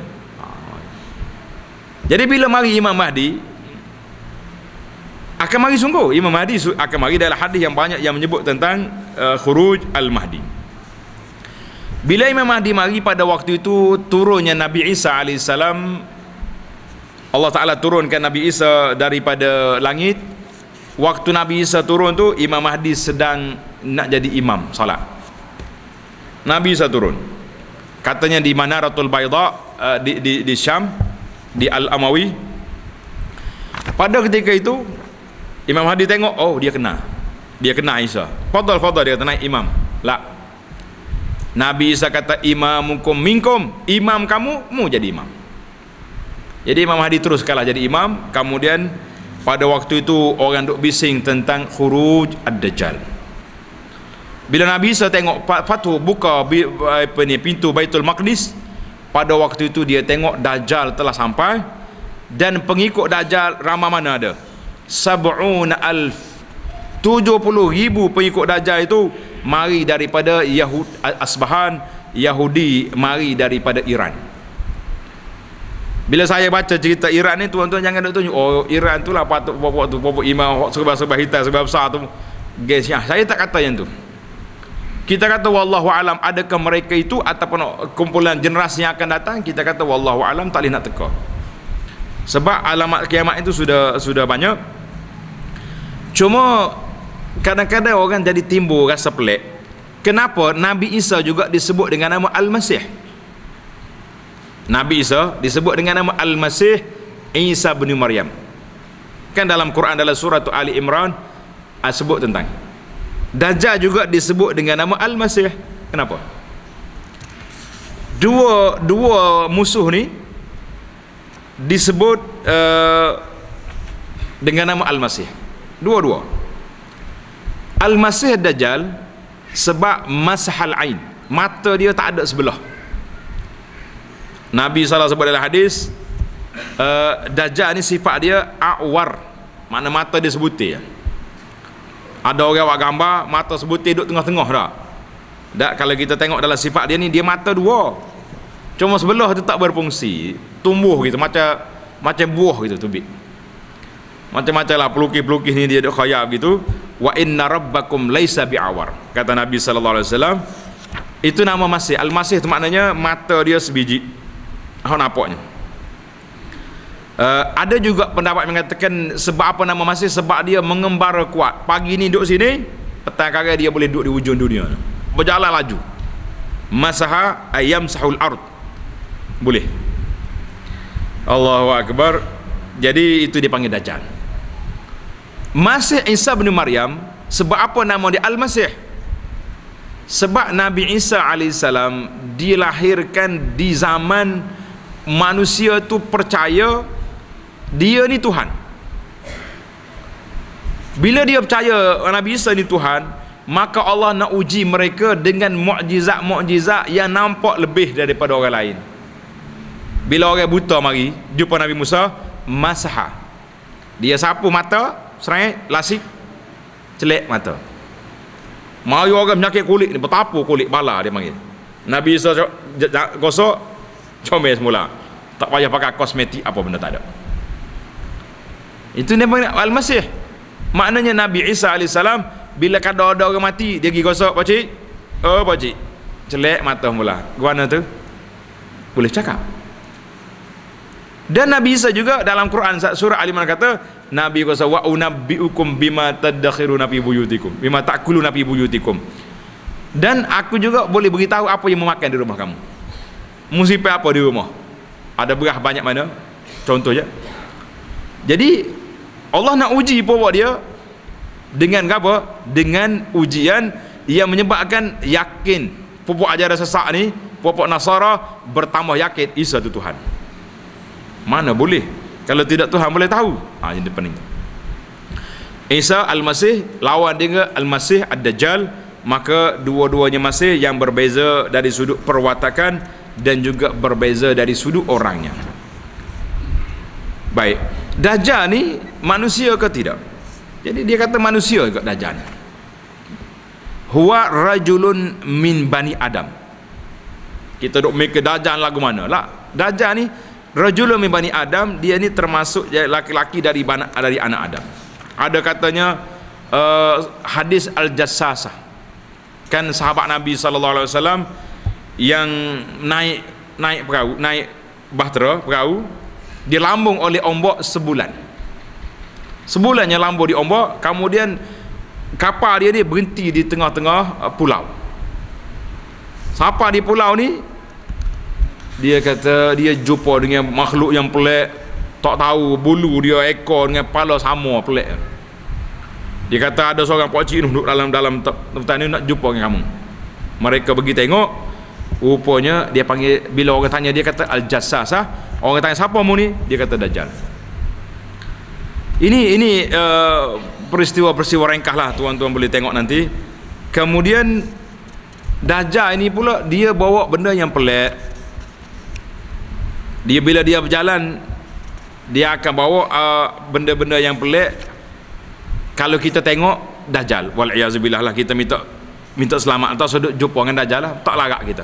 Jadi bila mari Imam Mahdi akan mari sungguh, Imam Mahdi akan mari dalam hadis yang banyak yang menyebut tentang khuruj al-Mahdi. Bila Imam Mahdi mari pada waktu itu turunnya Nabi Isa AS, Allah Ta'ala turunkan Nabi Isa daripada langit. Waktu Nabi Isa turun tu Imam Mahdi sedang nak jadi imam salat. Nabi Isa turun, katanya di Manaratul Bayda, di Syam, di Al-Amawi. Pada ketika itu Imam Mahdi tengok, dia kena Isa. Fadal dia kata naik imam. Nabi Isa kata imamukum minkum, imam kamu mu jadi imam. Jadi Imam Mahdi terus kalah jadi imam. Kemudian pada waktu itu orang duk bising tentang khuruj ad-Dajjal. Bila Nabi Isa tengok buka pintu Baitul Maqdis, pada waktu itu dia tengok Dajjal telah sampai, dan pengikut Dajjal ramai mana ada? 70,000 pengikut Dajjal itu mari daripada Asbahan, Yahudi mari daripada Iran. Bila saya baca cerita Iran ni, tuan-tuan jangan duk tunjuk Iran tu lah patut popok imam serba-serba hitam serba besar tu guys. Saya tak kata yang tu. Kita kata wallahu alam, adakah mereka itu ataupun kumpulan generasi yang akan datang, kita kata wallahu alam, tak boleh nak teka. Sebab alamat kiamat itu sudah banyak. Cuma kadang-kadang orang jadi timbul rasa pelik, kenapa Nabi Isa juga disebut dengan nama Al-Masih? Nabi Isa disebut dengan nama Al-Masih Isa bin Maryam. Kan dalam Quran, dalam surah Ali Imran sebut tentang Dajjal juga disebut dengan nama Al-Masih. Kenapa? Dua musuh ni disebut dengan nama Al-Masih. Dua-dua. Al-Masih Dajjal sebab masahal ain, mata dia tak ada sebelah. Nabi SAW sebut dalam hadis, Dajjal ni sifat dia a'war, makna mata dia sebutir. Ada orang buat gambar mata sebutir duduk tengah-tengah tak? Kalau kita tengok dalam sifat dia ni, dia mata dua, cuma sebelah tu tak berfungsi, tumbuh gitu, macam buah gitu tubik. Macam-macam lah pelukis-pelukis ni dia duk khayal gitu. Wa inna rabbakum laisa bi'awar, kata Nabi SAW. Itu nama Masih. Al-Masih tu maknanya mata dia sebiji. Nampaknya. Ada juga pendapat mengatakan sebab apa nama Masih, sebab dia mengembara kuat. Pagi ni duduk sini, petang kali dia boleh duduk di hujung dunia, berjalan laju. Masaha ayam sahul ard, boleh. Allahu Akbar. Jadi itu dipanggil Dajjal. Masih Isa bin Maryam, sebab apa nama dia Al-Masih? Sebab Nabi Isa AS dilahirkan di zaman manusia tu percaya dia ni Tuhan. Bila dia percaya Nabi Isa ni Tuhan, maka Allah nak uji mereka dengan mukjizat-mukjizat yang nampak lebih daripada orang lain. Bila orang buta mari jumpa Nabi Musa, masaha, dia sapu mata, serai lasik, celek mata. Mari orang penyakit kulit ni, bertapur kulit bala dia panggil. Nabi Isa gosok, comel semula, tak payah pakai kosmetik apa benda, tak ada. Itu nama Al-Masih. Maknanya Nabi Isa AS bila kada ada orang mati, dia pergi gosok, pakcik, pakcik, celek mata mula. Gimana tu? Boleh cakap. Dan Nabi Isa juga dalam Quran surah Al-Imran kata, Nabi kata wa unabbiukum bima tadakhiruna fi buyutikum, bima ta'kuluna fi buyutikum. Dan aku juga boleh beritahu apa yang memakan di rumah kamu. Musibah apa di rumah? Ada beras banyak mana? Contoh je. Jadi Allah nak uji pokok dia dengan apa? Dengan ujian yang menyebabkan yakin. Pokok ajaran sesak ni, pokok Nasara bertambah yakin Isa itu Tuhan. Mana boleh? Kalau tidak Tuhan boleh tahu. Yang depan itu. Isa Al-Masih lawan dengan Al-Masih Ad-Dajjal, maka dua-duanya masih yang berbeza dari sudut perwatakan dan juga berbeza dari sudut orangnya. Baik, Dajjal ni manusia ke tidak? Jadi dia kata manusia juga Dajjal ni. Huwa rajulun min bani Adam. Kita duk make Dajjal lagu mana lah? Dajjal ni rajulun min bani Adam, dia ni termasuk laki-laki dari anak Adam. Ada katanya hadis Al-Jassasah, kan sahabat Nabi SAW yang naik perahu, naik bahtera perahu, dilambung oleh ombak sebulannya lambung di ombak, kemudian kapal dia ni berhenti di tengah-tengah pulau. Siapa di pulau ni? Dia kata dia jumpa dengan makhluk yang pelik, tak tahu bulu dia, ekor dengan kepala sama, pelik. Dia kata ada seorang pakcik duduk dalam tempat ni nak jumpa dengan kamu. Mereka pergi tengok, rupanya dia panggil, bila orang tanya dia kata Al-Jassasah. Orang tanya siapa mu ni? Dia kata Dajjal. Ini peristiwa-peristiwa ringkas lah, tuan-tuan boleh tengok nanti. Kemudian Dajjal ini pula dia bawa benda yang pelik. Dia bila dia berjalan, dia akan bawa benda-benda yang pelik. Kalau kita tengok Dajjal, wal'iyazubillah lah, kita minta selamat atau sudut jumpa dengan Dajjal lah, tak larak kita.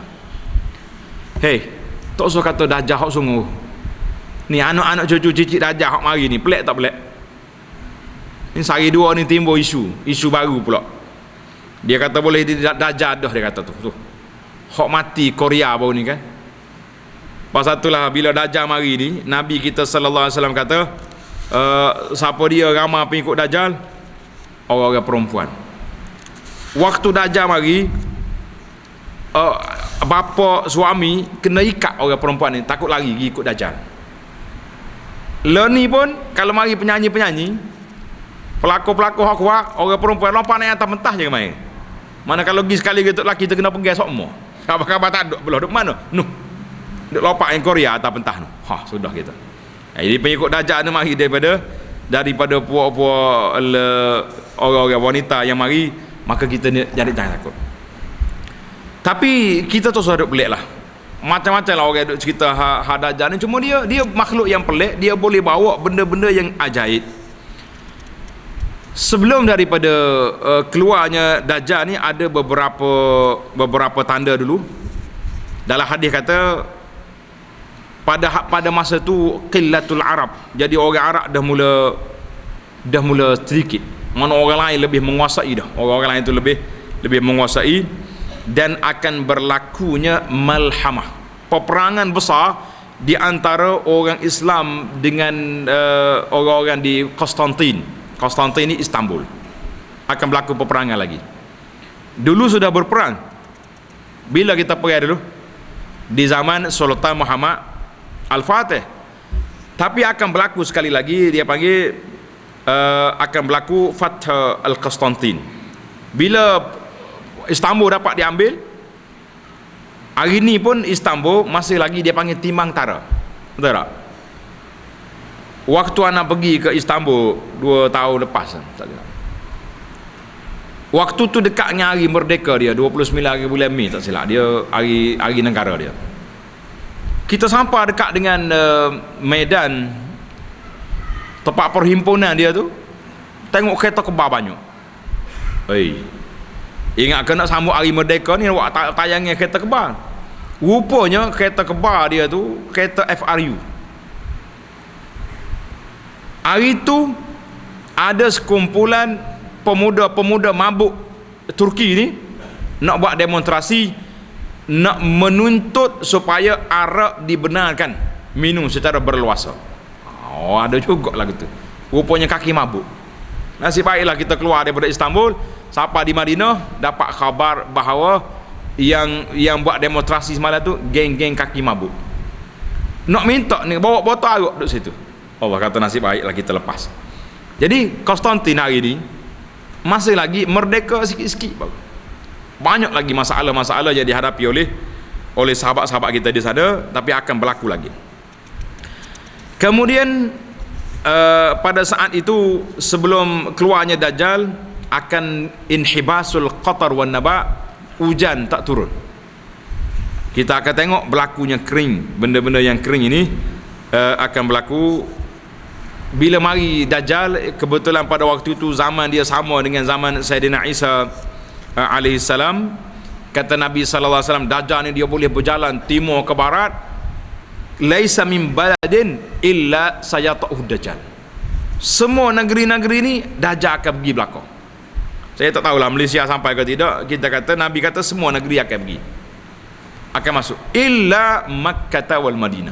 Hei, tak usah kata Dajjal hok sungguh. Ni anak-anak cucu cicit Dajjal hok mari ni, pelik tak pelik? Ni sehari dua ni timbul isu baru pula. Dia kata boleh Dajjal dah, dia kata tu. Hok mati Korea baru ni kan. Pasal itulah bila Dajjal mari ni, Nabi kita sallallahu alaihi wasallam kata, siapa dia ramai pengikut Dajjal? Orang-orang perempuan. Waktu Dajjal mari, bapa suami kena ikat orang perempuan ni, takut lari pergi ikut Dajjal. Ni pun kalau mari penyanyi-penyanyi, pelakon-pelakon hak kuat, orang perempuan lompat naik atas mentah je main. Mana kalau pergi sekali gitu lelaki kita kena pergi semua. Khabar-khabar tak duk belah duk mana? Nuh. Duk lompat yang Korea atas mentah tu. Sudah kita. Jadi pengikut Dajjal ni mari daripada puak-puak orang-orang wanita yang mari, maka kita ni jangan takut. Tapi kita tu sudah pelik lah, macam-macam lah orang duk cerita Dajjal ni. Cuma dia makhluk yang pelik, dia boleh bawa benda-benda yang ajaib. Sebelum daripada keluarnya Dajjal ni ada beberapa tanda dulu. Dalam hadis kata pada masa tu qillatul Arab, jadi orang Arab dah mula sedikit, mana orang lain lebih menguasai dah, orang lain itu lebih menguasai, dan akan berlakunya malhamah, peperangan besar di antara orang Islam dengan orang-orang di Konstantin ni Istanbul. Akan berlaku peperangan lagi. Dulu sudah berperang. Bila kita pergi dulu di zaman Sultan Muhammad Al-Fatih. Tapi akan berlaku sekali lagi, dia panggil akan berlaku Fath Al-Konstantin. Bila Istanbul dapat diambil, hari ni pun Istanbul masih lagi dia panggil Timang Tara. Betul tak? Waktu anak pergi ke Istanbul 2 tahun lepas, waktu tu dekatnya hari merdeka dia, 29 hari bulan Mei tak silap dia, hari negara dia. Kita sampai dekat dengan medan tempat perhimpunan dia tu, tengok kereta kebal banyak. Ingat kena sambut hari merdeka ni, awak tayangnya kereta kebal. Rupanya kereta kebal dia tu kereta FRU. Hari tu ada sekumpulan pemuda-pemuda mabuk Turki ni nak buat demonstrasi, nak menuntut supaya Arab dibenarkan minum secara berluasa. Oh, ada juga lah gitu. Rupanya kaki mabuk. Nasib baiklah kita keluar daripada Istanbul, sampai di Madinah dapat khabar bahawa yang buat demonstrasi semalam tu geng-geng kaki mabuk. Nak minta ni bawa botol arak duduk situ. Allah kata nasib baiklah kita lepas. Jadi Konstantin hari ni masih lagi merdeka sikit-sikit. Banyak lagi masalah-masalah yang dihadapi oleh sahabat-sahabat kita di sana, tapi akan berlaku lagi. Kemudian pada saat itu sebelum keluarnya Dajjal akan inhibasul qatar wan naba, hujan tak turun. Kita akan tengok berlakunya kering, benda-benda yang kering ini akan berlaku bila mari Dajjal. Kebetulan pada waktu itu zaman dia sama dengan zaman Sayyidina Isa alaihi salam. Kata Nabi sallallahu alaihi wasallam, Dajjal ni dia boleh berjalan timur ke barat, laisa min baladin illa sayata'uhu Dajjal. Semua negeri-negeri ni Dajjal akan pergi belakang. Saya tak tahulah Malaysia sampai ke tidak. Kita kata Nabi kata semua negeri akan pergi, akan masuk, illa Makkah wal Madinah.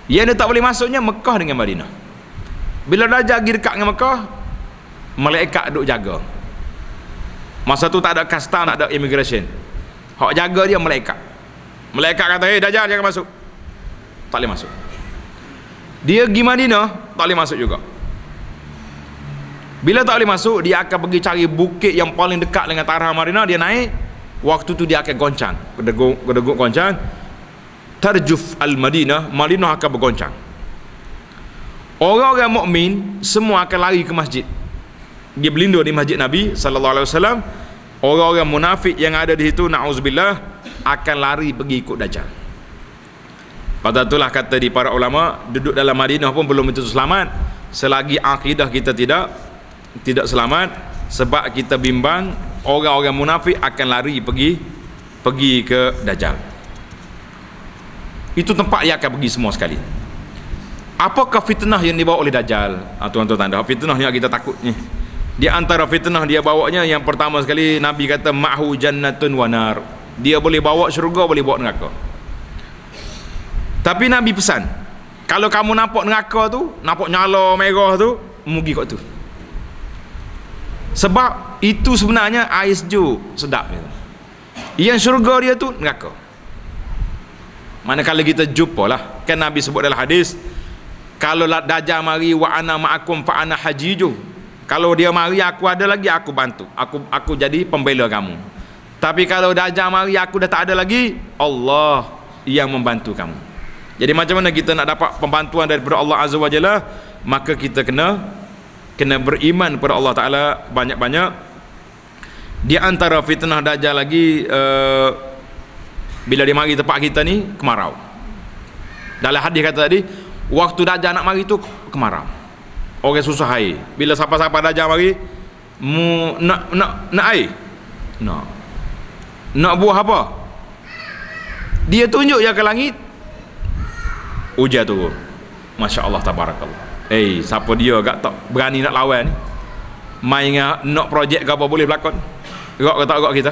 Yang dia tak boleh masuknya Mekah dengan Madinah. Bila Dajjal pergi dekat dengan Mekah, malaikat duk jaga. Masa tu tak ada custom, tak ada immigration. Hak jaga dia malaikat. Malaikat kata, "Hey Dajjal, jangan masuk." Tak boleh masuk. Dia pergi Madinah, tak boleh masuk juga. Bila tak boleh masuk, dia akan pergi cari bukit yang paling dekat dengan tarah Madinah. Dia naik, waktu tu dia akan goncang, kedeguk goncang. Tarjuf al-Madinah, Madinah akan bergoncang. Orang-orang mukmin semua akan lari ke masjid. Dia berlindung di masjid Nabi sallallahu alaihi wasallam. Orang-orang munafik yang ada di situ, na'udzubillah, akan lari pergi ikut Dajjal. Pada itulah kata di para ulama, duduk dalam Madinah pun belum tentu selamat selagi akidah kita tidak selamat, sebab kita bimbang orang-orang munafik akan lari pergi ke Dajjal. Itu tempat yang akan pergi semua sekali. Apakah fitnah yang dibawa oleh Dajjal? Tuan-tuan tanda, fitnah yang kita takut ni. Di antara fitnah dia bawanya, yang pertama sekali Nabi kata ma'hu jannatun wa nar. Dia boleh bawa syurga, boleh bawa neraka. Tapi Nabi pesan, kalau kamu nampak neraka tu, nampak nyala merah tu, mugi kat tu. Sebab itu sebenarnya air sejuk sedap. Yang syurga dia tu neraka. Manakala kita jumpa lah, kan Nabi sebut dalam hadis, kalau Dajjal mari wa ana ma'akum fa ana hajiju. Kalau dia mari aku ada lagi, aku bantu. Aku jadi pembela kamu. Tapi kalau Dajjal mari aku dah tak ada lagi, Allah yang membantu kamu. Jadi macam mana kita nak dapat pembantuan daripada Allah Azza wa Jalla? Maka kita kena beriman kepada Allah Ta'ala banyak-banyak. Di antara fitnah Dajjal lagi, bila dia mari tempat kita ni, kemarau. Dalam hadis kata tadi, waktu Dajjal nak mari tu kemarau, orang susah air. Bila siapa-siapa Dajjal mari, nak air, nak buah apa, dia tunjuk je ke langit, hujan turun. Masya Allah, tabarakallah. Siapa dia agak tak berani nak lawan ni? Main nak projek ke apa boleh berlakon? Gerak ke tak gerak kita?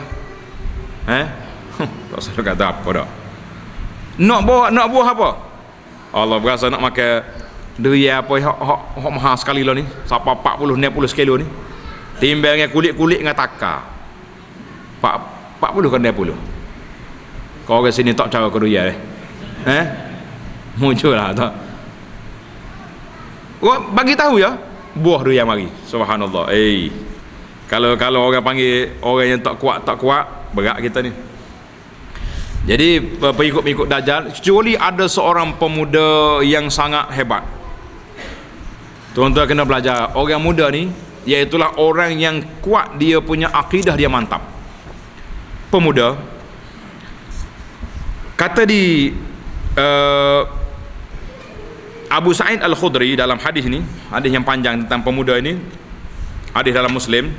Tak salah kata apa dah. Nak buah apa? Allah berasa nak makan durian apa hak mahal sekali lah ni. Sampai 40-60 kilo ni. Timbang dengan kulit-kulit dengan takar. 40 ke 60. Kau orang sini tak cara ke durian muncul lah tak. Bagi tahu ya, buah durian mari. Subhanallah. Kalau orang panggil orang yang tak kuat, berat kita ni. Jadi pengikut-pengikut Dajjal, kecuali ada seorang pemuda yang sangat hebat. Tuan-tuan kena belajar. Orang muda ni, iaitulah orang yang kuat, dia punya akidah dia mantap. Pemuda. Kata di Abu Sa'id Al-Khudri dalam hadis ni, hadis yang panjang tentang pemuda ini, hadis dalam Muslim.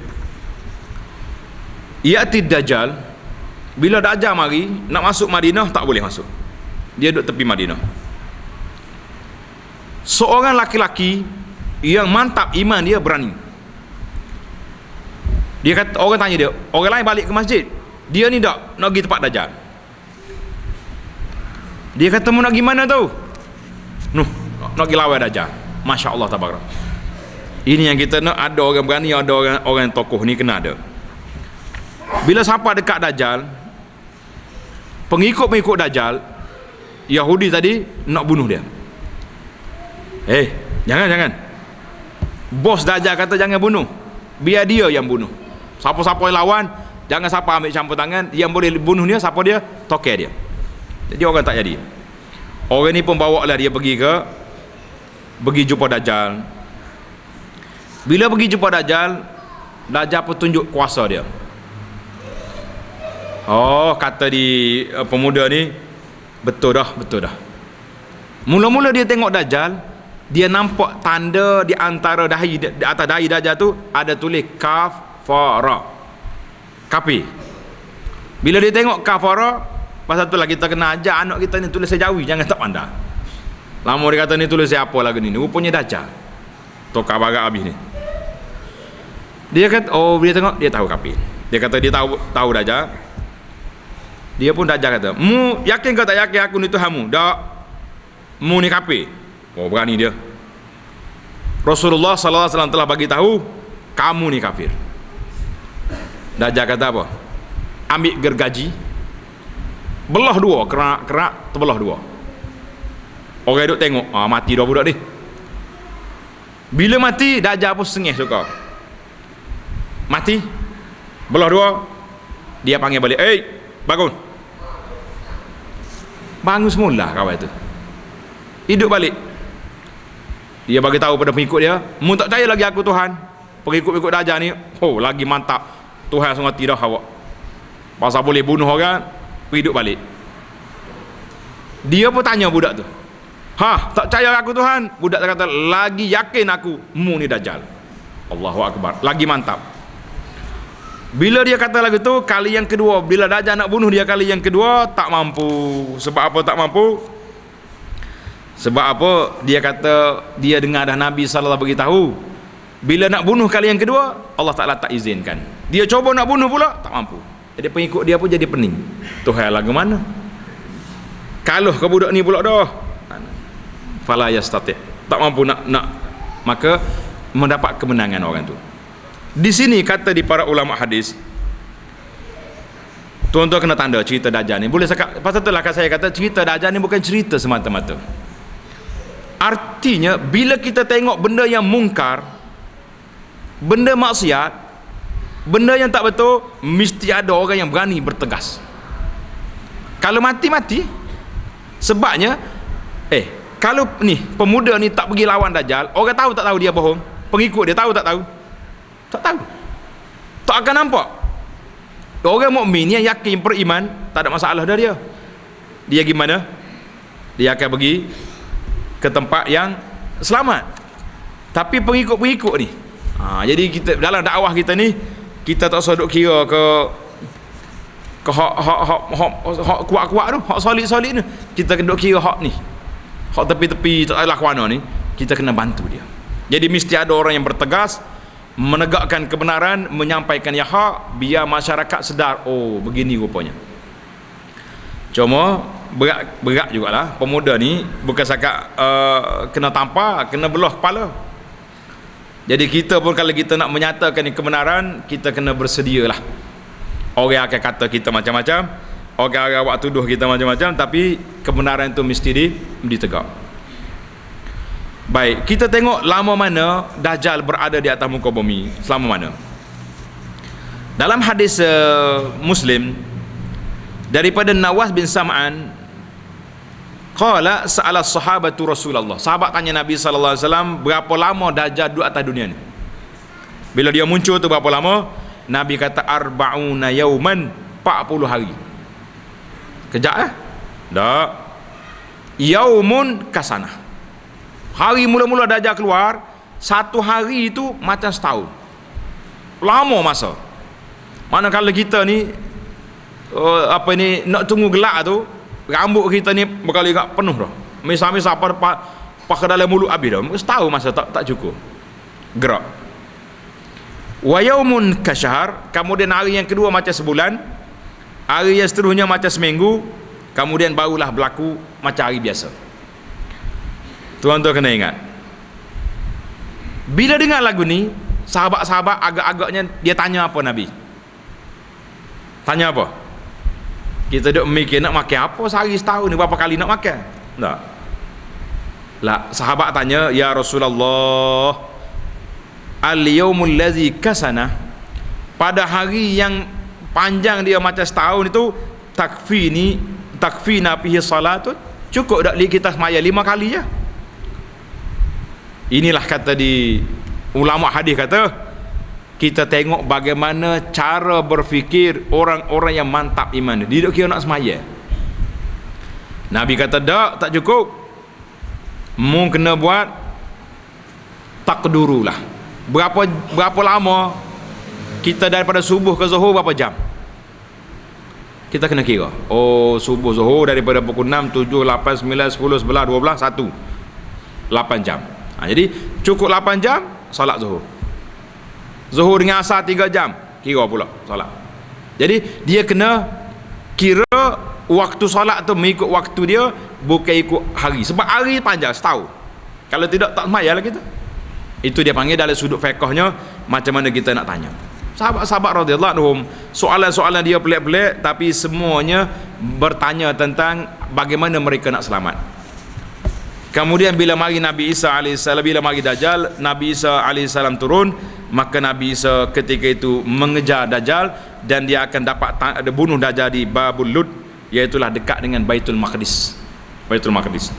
Ya'ti Dajjal, bila Dajjal mari nak masuk Madinah tak boleh masuk. Dia duduk tepi Madinah. Seorang laki-laki yang mantap iman dia berani. Dia kata, orang tanya dia, orang lain balik ke masjid, dia ni tak nak pergi tempat Dajjal. Dia kata, mau nak pergi mana tu? nak pergi lawan Dajjal. Masya Allah tabarak. Ini yang kita nak, ada orang berani, ada orang tokoh ni kena ada. Bila siapa dekat Dajjal, pengikut-pengikut Dajjal, Yahudi tadi nak bunuh dia. Jangan. Bos Dajjal kata jangan bunuh, biar dia yang bunuh. Siapa-siapa yang lawan, jangan siapa ambil campur tangan. Yang boleh bunuh dia siapa dia? Tokai dia. Jadi orang tak jadi. Orang ni pun bawa lah dia pergi jumpa Dajjal. Bila pergi jumpa Dajjal, Dajjal pun tunjuk kuasa dia. Oh, kata di pemuda ni, betul dah. Mula-mula dia tengok Dajjal, dia nampak tanda di antara dahi, di atas dahi Dajjal tu ada tulis kafara, kafir. Bila dia tengok kafara, pasal tu lah kita kena ajar anak kita ni tulis sejawi, jangan tak pandai. Lama dia kata ni tulis siapa lagi ni, rupanya Dajjal. Tokar barak habis ni. Dia kata, dia tengok, dia tahu kafir. Dia kata dia tahu Dajjal. Dia pun Dajjal kata, mu yakin kau tak yakin aku ni Tuhanmu? Tak. Mu ni kafir. Berani dia. Rasulullah sallallahu alaihi wasallam telah bagi tahu kamu ni kafir. Dajjal kata apa? Ambil gergaji, belah dua, kerak terbelah dua. Orang duduk tengok, mati dua budak ni. Bila mati, Dajjal pun sengih suka. Mati, belah dua, dia panggil balik, bangun. Bangun semula kawan tu, hidup balik. Dia bagi tahu pada pengikut dia, mu tak percaya lagi aku Tuhan. Pengikut-pengikut Dajjal ni, lagi mantap, Tuhan semua tidak awak. Pasal boleh bunuh orang, hidup balik. Dia pun tanya budak tu, tak percaya aku Tuhan? Budak kata, lagi yakin aku, mu ni Dajjal. Allahu Akbar, lagi mantap. Bila dia kata lagi tu, kali yang kedua, bila Dajjal nak bunuh dia kali yang kedua, tak mampu. Sebab apa tak mampu? Sebab apa? Dia kata dia dengar dah Nabi sallallahu alaihi wasallam beritahu, bila nak bunuh kali yang kedua, Allah Taala tak izinkan. Dia cuba nak bunuh pula, tak mampu. Jadi pengikut dia pun jadi pening. Tuhan lagu mana? Kaluh ke budak ni pula dah. Fala yastati. Tak mampu nak maka mendapat kemenangan orang tu. Di sini kata di para ulama hadis, tuan-tuan kena tanda cerita Dajjal ni. Boleh pasal itulah saya kata cerita Dajjal ni bukan cerita semata-mata. Artinya bila kita tengok benda yang mungkar, benda maksiat, benda yang tak betul, mesti ada orang yang berani bertegas. Kalau mati. Sebabnya kalau ni pemuda ni tak pergi lawan Dajjal, orang tahu tak tahu dia bohong? Pengikut dia tahu tak tahu? Tak tahu. Tak akan nampak. Orang mukmin yang yakin beriman, tak ada masalah dah dia. Dia gimana? Dia akan pergi ke tempat yang selamat. Tapi pengikut-pengikut ni, jadi kita dalam dakwah kita ni, kita tak usah duk kira ke hak kuat-kuat tu, hak solid-solid tu. Kita kena duk kira hak ni, hak tepi-tepi tak tahulah kuana ni, kita kena bantu dia. Jadi mesti ada orang yang bertegas menegakkan kebenaran, menyampaikan yang hak, biar masyarakat sedar, begini rupanya. Cuma berat jugalah pemuda ni, bukan sakat kena tampar, kena belah kepala. Jadi kita pun kalau kita nak menyatakan kebenaran, kita kena bersedialah. Orang akan kata kita macam-macam, orang awak tuduh kita macam-macam, tapi kebenaran itu mesti ditegak. Baik, kita tengok lama mana Dajjal berada di atas muka bumi, selama mana. Dalam hadis Muslim daripada Nawas bin Sam'an, qala sa'ala sahabatu Rasulullah. Sahabat tanya Nabi sallallahu alaihi wasallam, berapa lama Dajjal duduk atas dunia ni? Bila dia muncul tu berapa lama? Nabi kata arba'una yauman, 40 hari. Kejap tak? Yaumun kasanah. Hari mula-mula Dajjal keluar, satu hari itu macam setahun. Lama masa. Manakala kita ni nak tunggu gelap tu, rambut kita ni berkali gak penuh dah. Misal-misal pakai dalam mulut habis dah. Setahun masa tak cukup. Gerak. Wa yaumun kasyahr, kemudian hari yang kedua macam sebulan, hari yang seterusnya macam seminggu, kemudian barulah berlaku macam hari biasa. Tuan-tuan kena ingat. Bila dengar lagu ni, sahabat-sahabat agak-agaknya dia tanya apa Nabi? Tanya apa? Kita duk mikir nak makan apa sehari setahun ni, berapa kali nak makan? Tak. Lah, sahabat tanya, ya Rasulullah, al-yaumul ladzi kasana, pada hari yang panjang dia macam setahun itu, takfina fihi salatun, cukup tak kita semaya 5 kali je? Inilah kata di ulama hadis kata, kita tengok bagaimana cara berfikir orang-orang yang mantap iman. Dia duk kira nak semaya. Nabi kata tak cukup. Mu kena buat takdurulah. Berapa lama kita daripada subuh ke zuhur, berapa jam? Kita kena kira. Oh, subuh zuhur daripada pukul 6, 7, 8, 9, 10, 11, 12, 1. 8 jam. Jadi cukup 8 jam solat zuhur. Zuhur dengan asar 3 jam, kira pula solat. Jadi dia kena kira waktu solat tu mengikut waktu dia, bukan ikut hari. Sebab hari panjang setahun. Kalau tidak, tak semayalah kita. Itu dia panggil dalam sudut fiqhnya, macam mana kita nak tanya. Sahabat-sahabat radhiyallahu anhum, soalan-soalan dia pelik-pelik, tapi semuanya bertanya tentang bagaimana mereka nak selamat. Kemudian bila mari Nabi Isa alaihissalam, bila mari Dajjal, Nabi Isa alaihissalam turun, maka Nabi Isa ketika itu mengejar Dajjal, dan dia akan dapat bunuh Dajjal di Babul Lud, iaitulah dekat dengan Baitul Maqdis. Baitul Maqdis.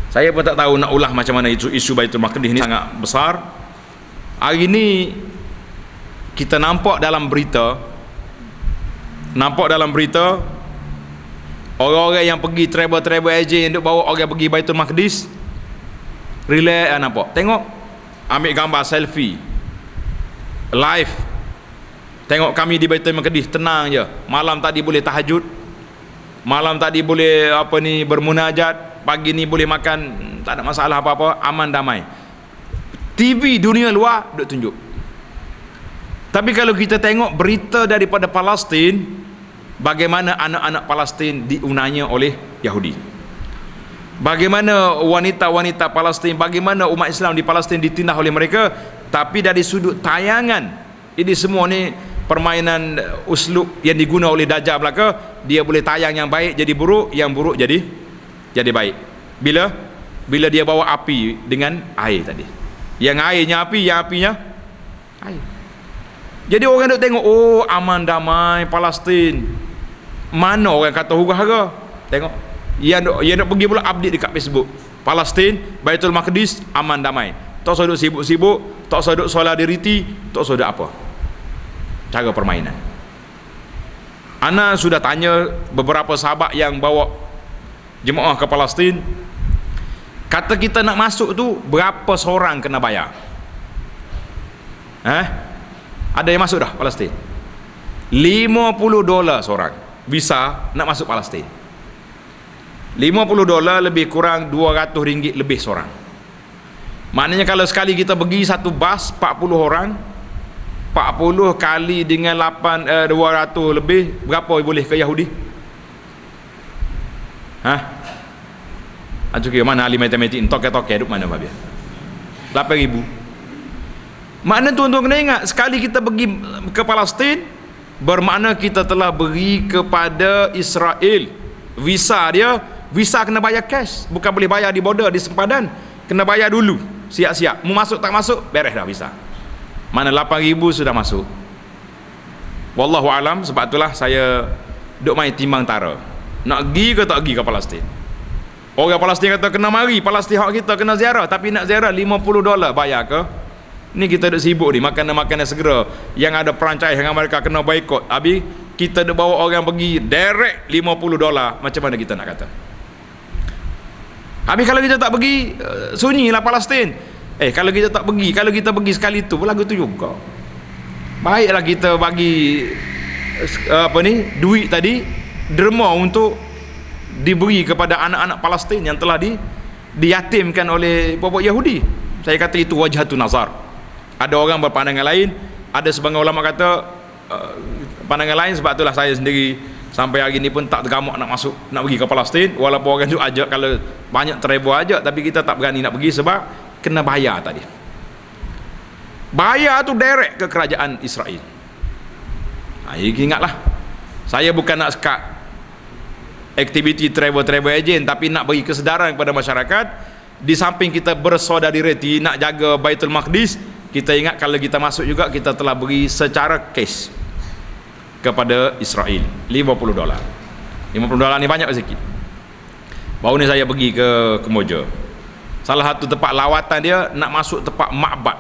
Saya pun tak tahu nak ulah macam mana isu Baitul Maqdis ni, sangat besar. Hari ni kita nampak dalam berita orang-orang yang pergi travel agent yang duk bawa orang pergi Baitul Maqdis, relax nampak. Tengok, ambil gambar selfie live, tengok kami di Baitul Maqdis, tenang je. Malam tadi boleh tahajud, malam tadi boleh bermunajat, pagi ni boleh makan, tak ada masalah apa-apa, aman damai. TV dunia luar duk tunjuk. Tapi kalau kita tengok berita daripada Palestin, bagaimana anak-anak Palestin diunanya oleh Yahudi, bagaimana wanita-wanita Palestin, bagaimana umat Islam di Palestin ditindas oleh mereka. Tapi dari sudut tayangan, ini semua ni permainan uslub yang diguna oleh Dajjal belaka. Dia boleh tayang yang baik jadi buruk, yang buruk jadi baik. Bila dia bawa api dengan air tadi, yang airnya api, yang apinya air. Jadi orang duk tengok, oh aman damai Palestin. Mana orang kata huru-hara? Tengok, yang nak pergi pula update dekat Facebook, Palestin, Baitul Maqdis aman damai. Tak usah duk sibuk-sibuk, tak usah duk solidariti, tak usah duk apa. Cara permainan. Ana sudah tanya beberapa sahabat yang bawa jemaah ke Palestin, kata kita nak masuk tu berapa seorang kena bayar? Ada yang masuk dah Palestin? $50 seorang visa nak masuk Palestin. $50 lebih kurang RM200 lebih seorang. Maknanya kalau sekali kita pergi satu bas 40 orang, 40 kali dengan 200 lebih, berapa boleh ke Yahudi? Kira mana ahli matematik toke-toke duk mana babia? 8,000. Makna tuan-tuan kena ingat, sekali kita pergi ke Palestin, bermakna kita telah beri kepada Israel visa dia. Visa kena bayar cash, bukan boleh bayar di border, di sempadan. Kena bayar dulu, siap-siap. Mau masuk tak masuk, beres dah visa. Mana 8,000 sudah masuk. Wallahu alam. Sebab itulah saya duk main timbang tara, nak pergi ke tak pergi ke Palestin. Orang Palestin kata kena mari, Palestin hak kita kena ziarah, tapi nak ziarah $50 bayar ke? Ni kita duk sibuk ni makanan-makanan segera yang ada perancangan dengan mereka kena boikot. Habis kita duk bawa orang pergi direct $50. Macam mana kita nak kata? Habis kalau kita tak pergi, sunyilah Palestin. Kalau kita tak pergi, kalau kita pergi sekali tu lagu tu juga. Baiklah kita bagi duit tadi derma untuk diberi kepada anak-anak Palestin yang telah diyatimkan oleh pokok Yahudi. Saya kata itu wajhatun nazar. Ada orang berpandangan lain, ada sebahagian ulama kata pandangan lain. Sebab itulah saya sendiri Sampai hari ni pun tak tergamak nak masuk, nak pergi ke Palestin, walaupun orang tu ajak, kalau banyak teribu ajak, tapi kita tak berani nak pergi sebab kena bayar tadi. Bayar tu direct ke kerajaan Israel. Ingatlah, saya bukan nak sekat aktiviti travel agent, tapi nak bagi kesedaran kepada masyarakat. Di samping kita bersolidariti nak jaga Baitul Maqdis, kita ingat kalau kita masuk juga kita telah beri secara cash kepada Israel $50. $50 ni banyak sikit. Baru ni saya pergi ke Kemboja. Salah satu tempat lawatan dia nak masuk tempat makbad,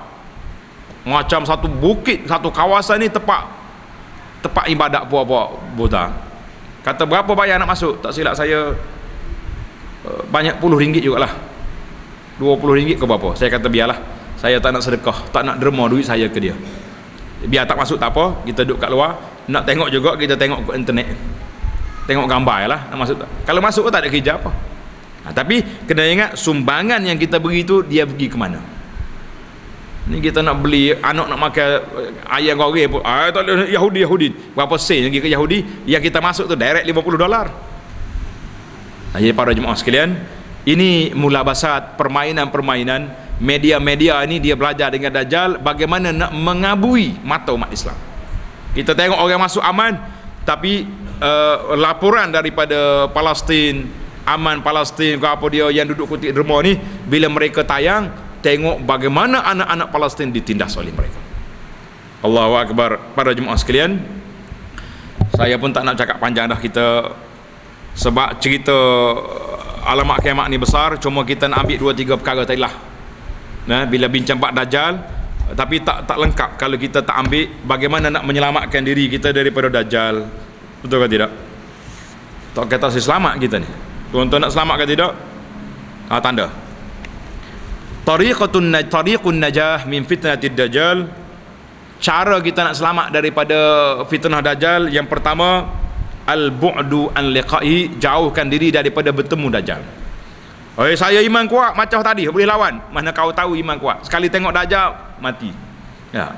macam satu bukit, satu kawasan ni tempat ibadat puak-puak Buddha. Kata berapa bayar nak masuk? Tak silap saya banyak puluh ringgit jugalah, RM20 ke berapa. Saya kata biarlah, saya tak nak sedekah, tak nak derma duit saya ke dia. Biar tak masuk tak apa, kita duduk kat luar. Nak tengok juga, kita tengok ke internet, tengok gambar lah. Nak masuk tak? Kalau masuk pun tak ada kerja apa. Tapi kena ingat, sumbangan yang kita beri tu, dia pergi ke mana. Ni kita nak beli, anak nak makan ayam goreng pun, tak ada Yahudi berapa sen lagi ke Yahudi. Yang kita masuk tu direct $50. Jadi para jemaah sekalian, ini mulabasat, permainan media-media ini. Dia belajar dengan Dajjal bagaimana nak mengabui mata umat Islam. Kita tengok orang masuk aman, tapi laporan daripada Palestin, aman Palestin ke apa dia yang duduk kutik derma ni, bila mereka tayang, tengok bagaimana anak-anak Palestin ditindas oleh mereka. Allahu Akbar. Para jemaah sekalian, saya pun tak nak cakap panjang dah kita, sebab cerita alamat kiamat ni besar. Cuma kita nak ambil 2-3 perkara tadi lah. Bila bincang bab Dajjal, tapi tak lengkap kalau kita tak ambil bagaimana nak menyelamatkan diri kita daripada Dajjal. Betul ke tidak? Tak kata selamat kita ni. Tuan-tuan nak selamat ke tidak? Tanda. Tariqun najah min fitnatid Dajjal. Cara kita nak selamat daripada fitnah Dajjal, yang pertama, al-bu'du an liqa'i, jauhkan diri daripada bertemu Dajjal. Saya iman kuat macam tadi, boleh lawan. Mana kau tahu iman kuat? Sekali tengok Dajjal, mati. Ya.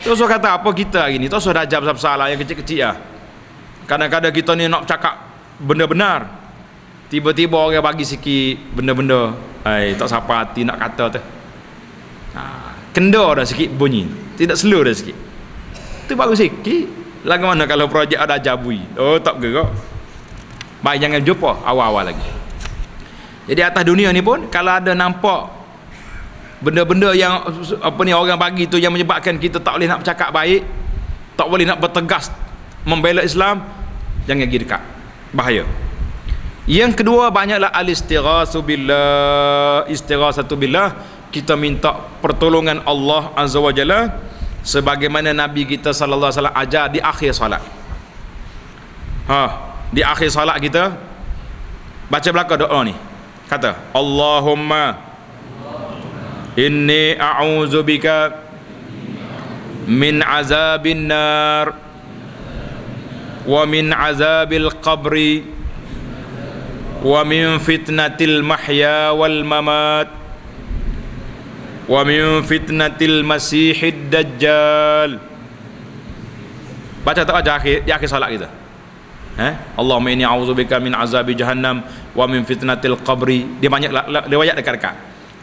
Terus kata apa kita hari ni? Terus Dajjal besar-besar lah, yang kecil-kecil lah. Kadang-kadang kita ni nak cakap benda benar, tiba-tiba orang bagi sikit benda-benda, tak siapa hati nak kata tu. Kenda dah sikit bunyi, tidak slow dah sikit. Tu baru sikit. Lagu mana kalau projek ada jabui? Tak gerak. Baik, jangan jumpa awal-awal lagi. Jadi atas dunia ni pun, kalau ada nampak benda-benda yang orang bagi tu yang menyebabkan kita tak boleh nak bercakap baik, tak boleh nak bertegas membela Islam, jangan pergi dekat. Bahaya. Yang kedua, banyaklah al-istighatsatu billah, kita minta pertolongan Allah Azza wa Jalla, sebagaimana Nabi kita sallallahu alaihi wasallam ajar di akhir solat. Di akhir solat kita baca belaka doa ni. Kata, Allahumma inni a'udzubika min azabin nar wa min azabil qabri wa min fitnatil mahya wal mamat wa min fitnatil masihid dajjal. Baca tak aja di akhir salat kita. Allahumma inni a'udzubika min azabi jahannam wa min fitnatil qabri. Dia banyak riwayat dekat-dekat.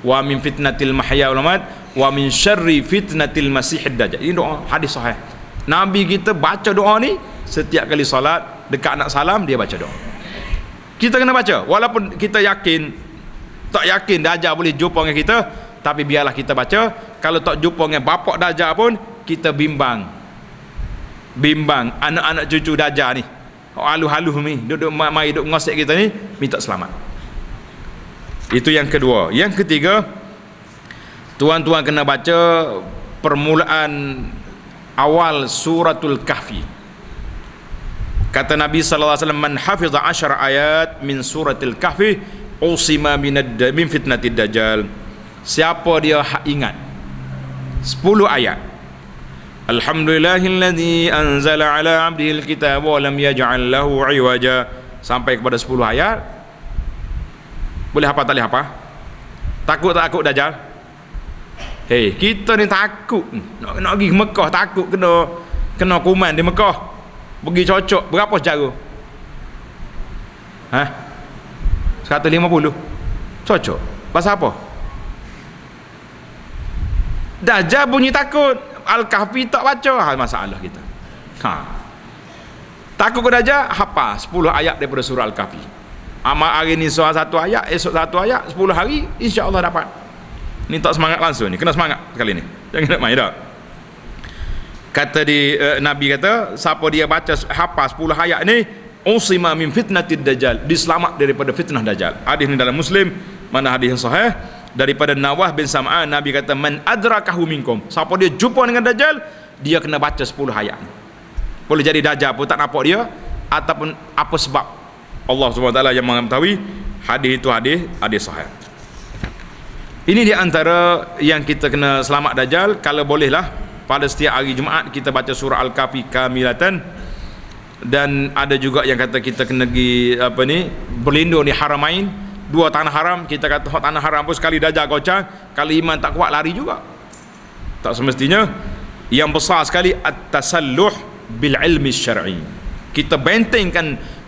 Wa min fitnatil mahya wal mamat wa min syarri fitnatil masihid dajjal. Ini doa hadis sahih. Nabi kita baca doa ni setiap kali salat, dekat nak salam dia baca doa. Kita kena baca, walaupun kita tak yakin Dajjal boleh jumpa dengan kita, tapi biarlah kita baca. Kalau tak jumpa dengan bapak Dajjal pun, kita bimbang anak-anak cucu Dajjal ni, halu-halu ni, duduk mai duduk ngosek kita ni, minta selamat. Itu yang kedua. Yang ketiga, tuan-tuan kena baca permulaan awal suratul Kahfi. Kata Nabi sallallahu alaihi wasallam, man hafiza 10 ayat min suratil Kahfi usima min fitnatid dajjal. Siapa dia ingat 10 ayat, alhamdulillahilladzi anzala ala 'abdihil kitaba wa lam yaj'al lahu 'iwaja, sampai kepada 10 ayat, boleh hafal tak boleh hafal? Takut dajjal? Kita ni takut nak pergi ke Mekah, takut kena kuman di Mekah, pergi cocok berapa cara. Ha? 150. Cocok. Pasal apa? Dajjal bunyi takut, Al-Kahfi tak baca, masalah kita. Takut ke Dajjal, hafal 10 ayat daripada surah Al-Kahfi. Amal hari ni surah 1 ayat, esok 1 ayat, 10 hari insya-Allah dapat. Ni tak semangat langsung ni, kena semangat sekali ni. Jangan nak main dah. Kata Nabi kata, siapa dia baca hafal 10 ayat ni, usima min fitnatid dajjal, diselamat daripada fitnah Dajjal. Hadis ni dalam Muslim, mana hadis yang sahih daripada Nawah bin Sam'an. Nabi kata, man adrakahu minkum, siapa dia jumpa dengan Dajjal, dia kena baca 10 ayat. Boleh jadi Dajjal pun tak nampak dia, ataupun apa sebab, Allah SWT yang mengetahui. Hadis itu hadis sahih. Ini di antara yang kita kena selamat Dajjal. Kalau bolehlah pada setiap hari Jumaat kita baca surah Al-Kahfi kamilatan. Dan ada juga yang kata kita kena pergi berlindung di haramain, 2 tanah haram. Kita kata tanah haram pun sekali Dajjal gocang, kalau iman tak kuat lari juga. Tak semestinya. Yang besar sekali at-tasalluh bil ilmi syar'i. Kita bentengkan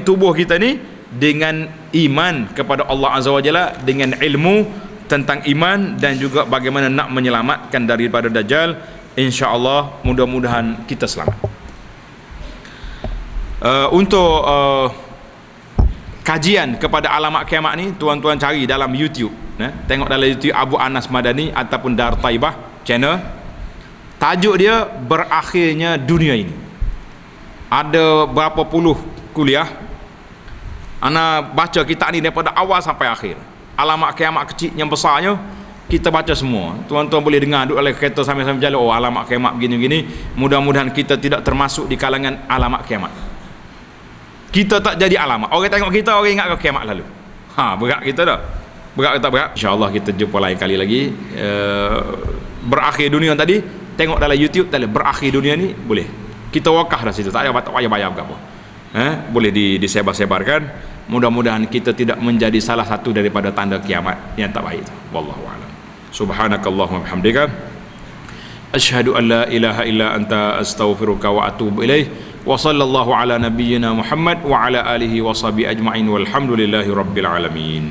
tubuh kita ni dengan iman kepada Allah Azza wa Jalla, dengan ilmu tentang iman dan juga bagaimana nak menyelamatkan daripada Dajjal. Insya-Allah mudah-mudahan kita selamat. Untuk kajian kepada alamat kiamat ni, tuan-tuan cari dalam YouTube, tengok dalam YouTube Abu Anas Madani ataupun Dar Taibah channel. Tajuk dia berakhirnya dunia ini. Ada berapa puluh kuliah ana baca kitab ni daripada awal sampai akhir. Alamat kiamat kecil yang besarnya kita baca semua. Tuan-tuan boleh dengar duduk dalam kereta sambil-sambil jalan, oh alamat kiamat begini-begini. Mudah-mudahan kita tidak termasuk di kalangan alamat kiamat. Kita tak jadi alamat. Orang tengok kita, orang ingat ke kiamat lalu. Berat kita dah. Berat ke tak berat? InsyaAllah kita jumpa lain kali lagi. Berakhir dunia tadi, tengok dalam YouTube dalam berakhir dunia ni, boleh. Kita wakah dah situ, tak payah bayar apa. Boleh disebar-sebarkan. Mudah-mudahan kita tidak menjadi salah satu daripada tanda kiamat yang tak baik. Wallahu a'lam. Subhanakallahumma bihamdika asyhadu an la ilaha illa anta astaghfiruka wa atubu ilaih. Wa sallallahu ala nabiyyina Muhammad wa ala alihi wa sahbihi ajma'in walhamdulillahi rabbil alamin.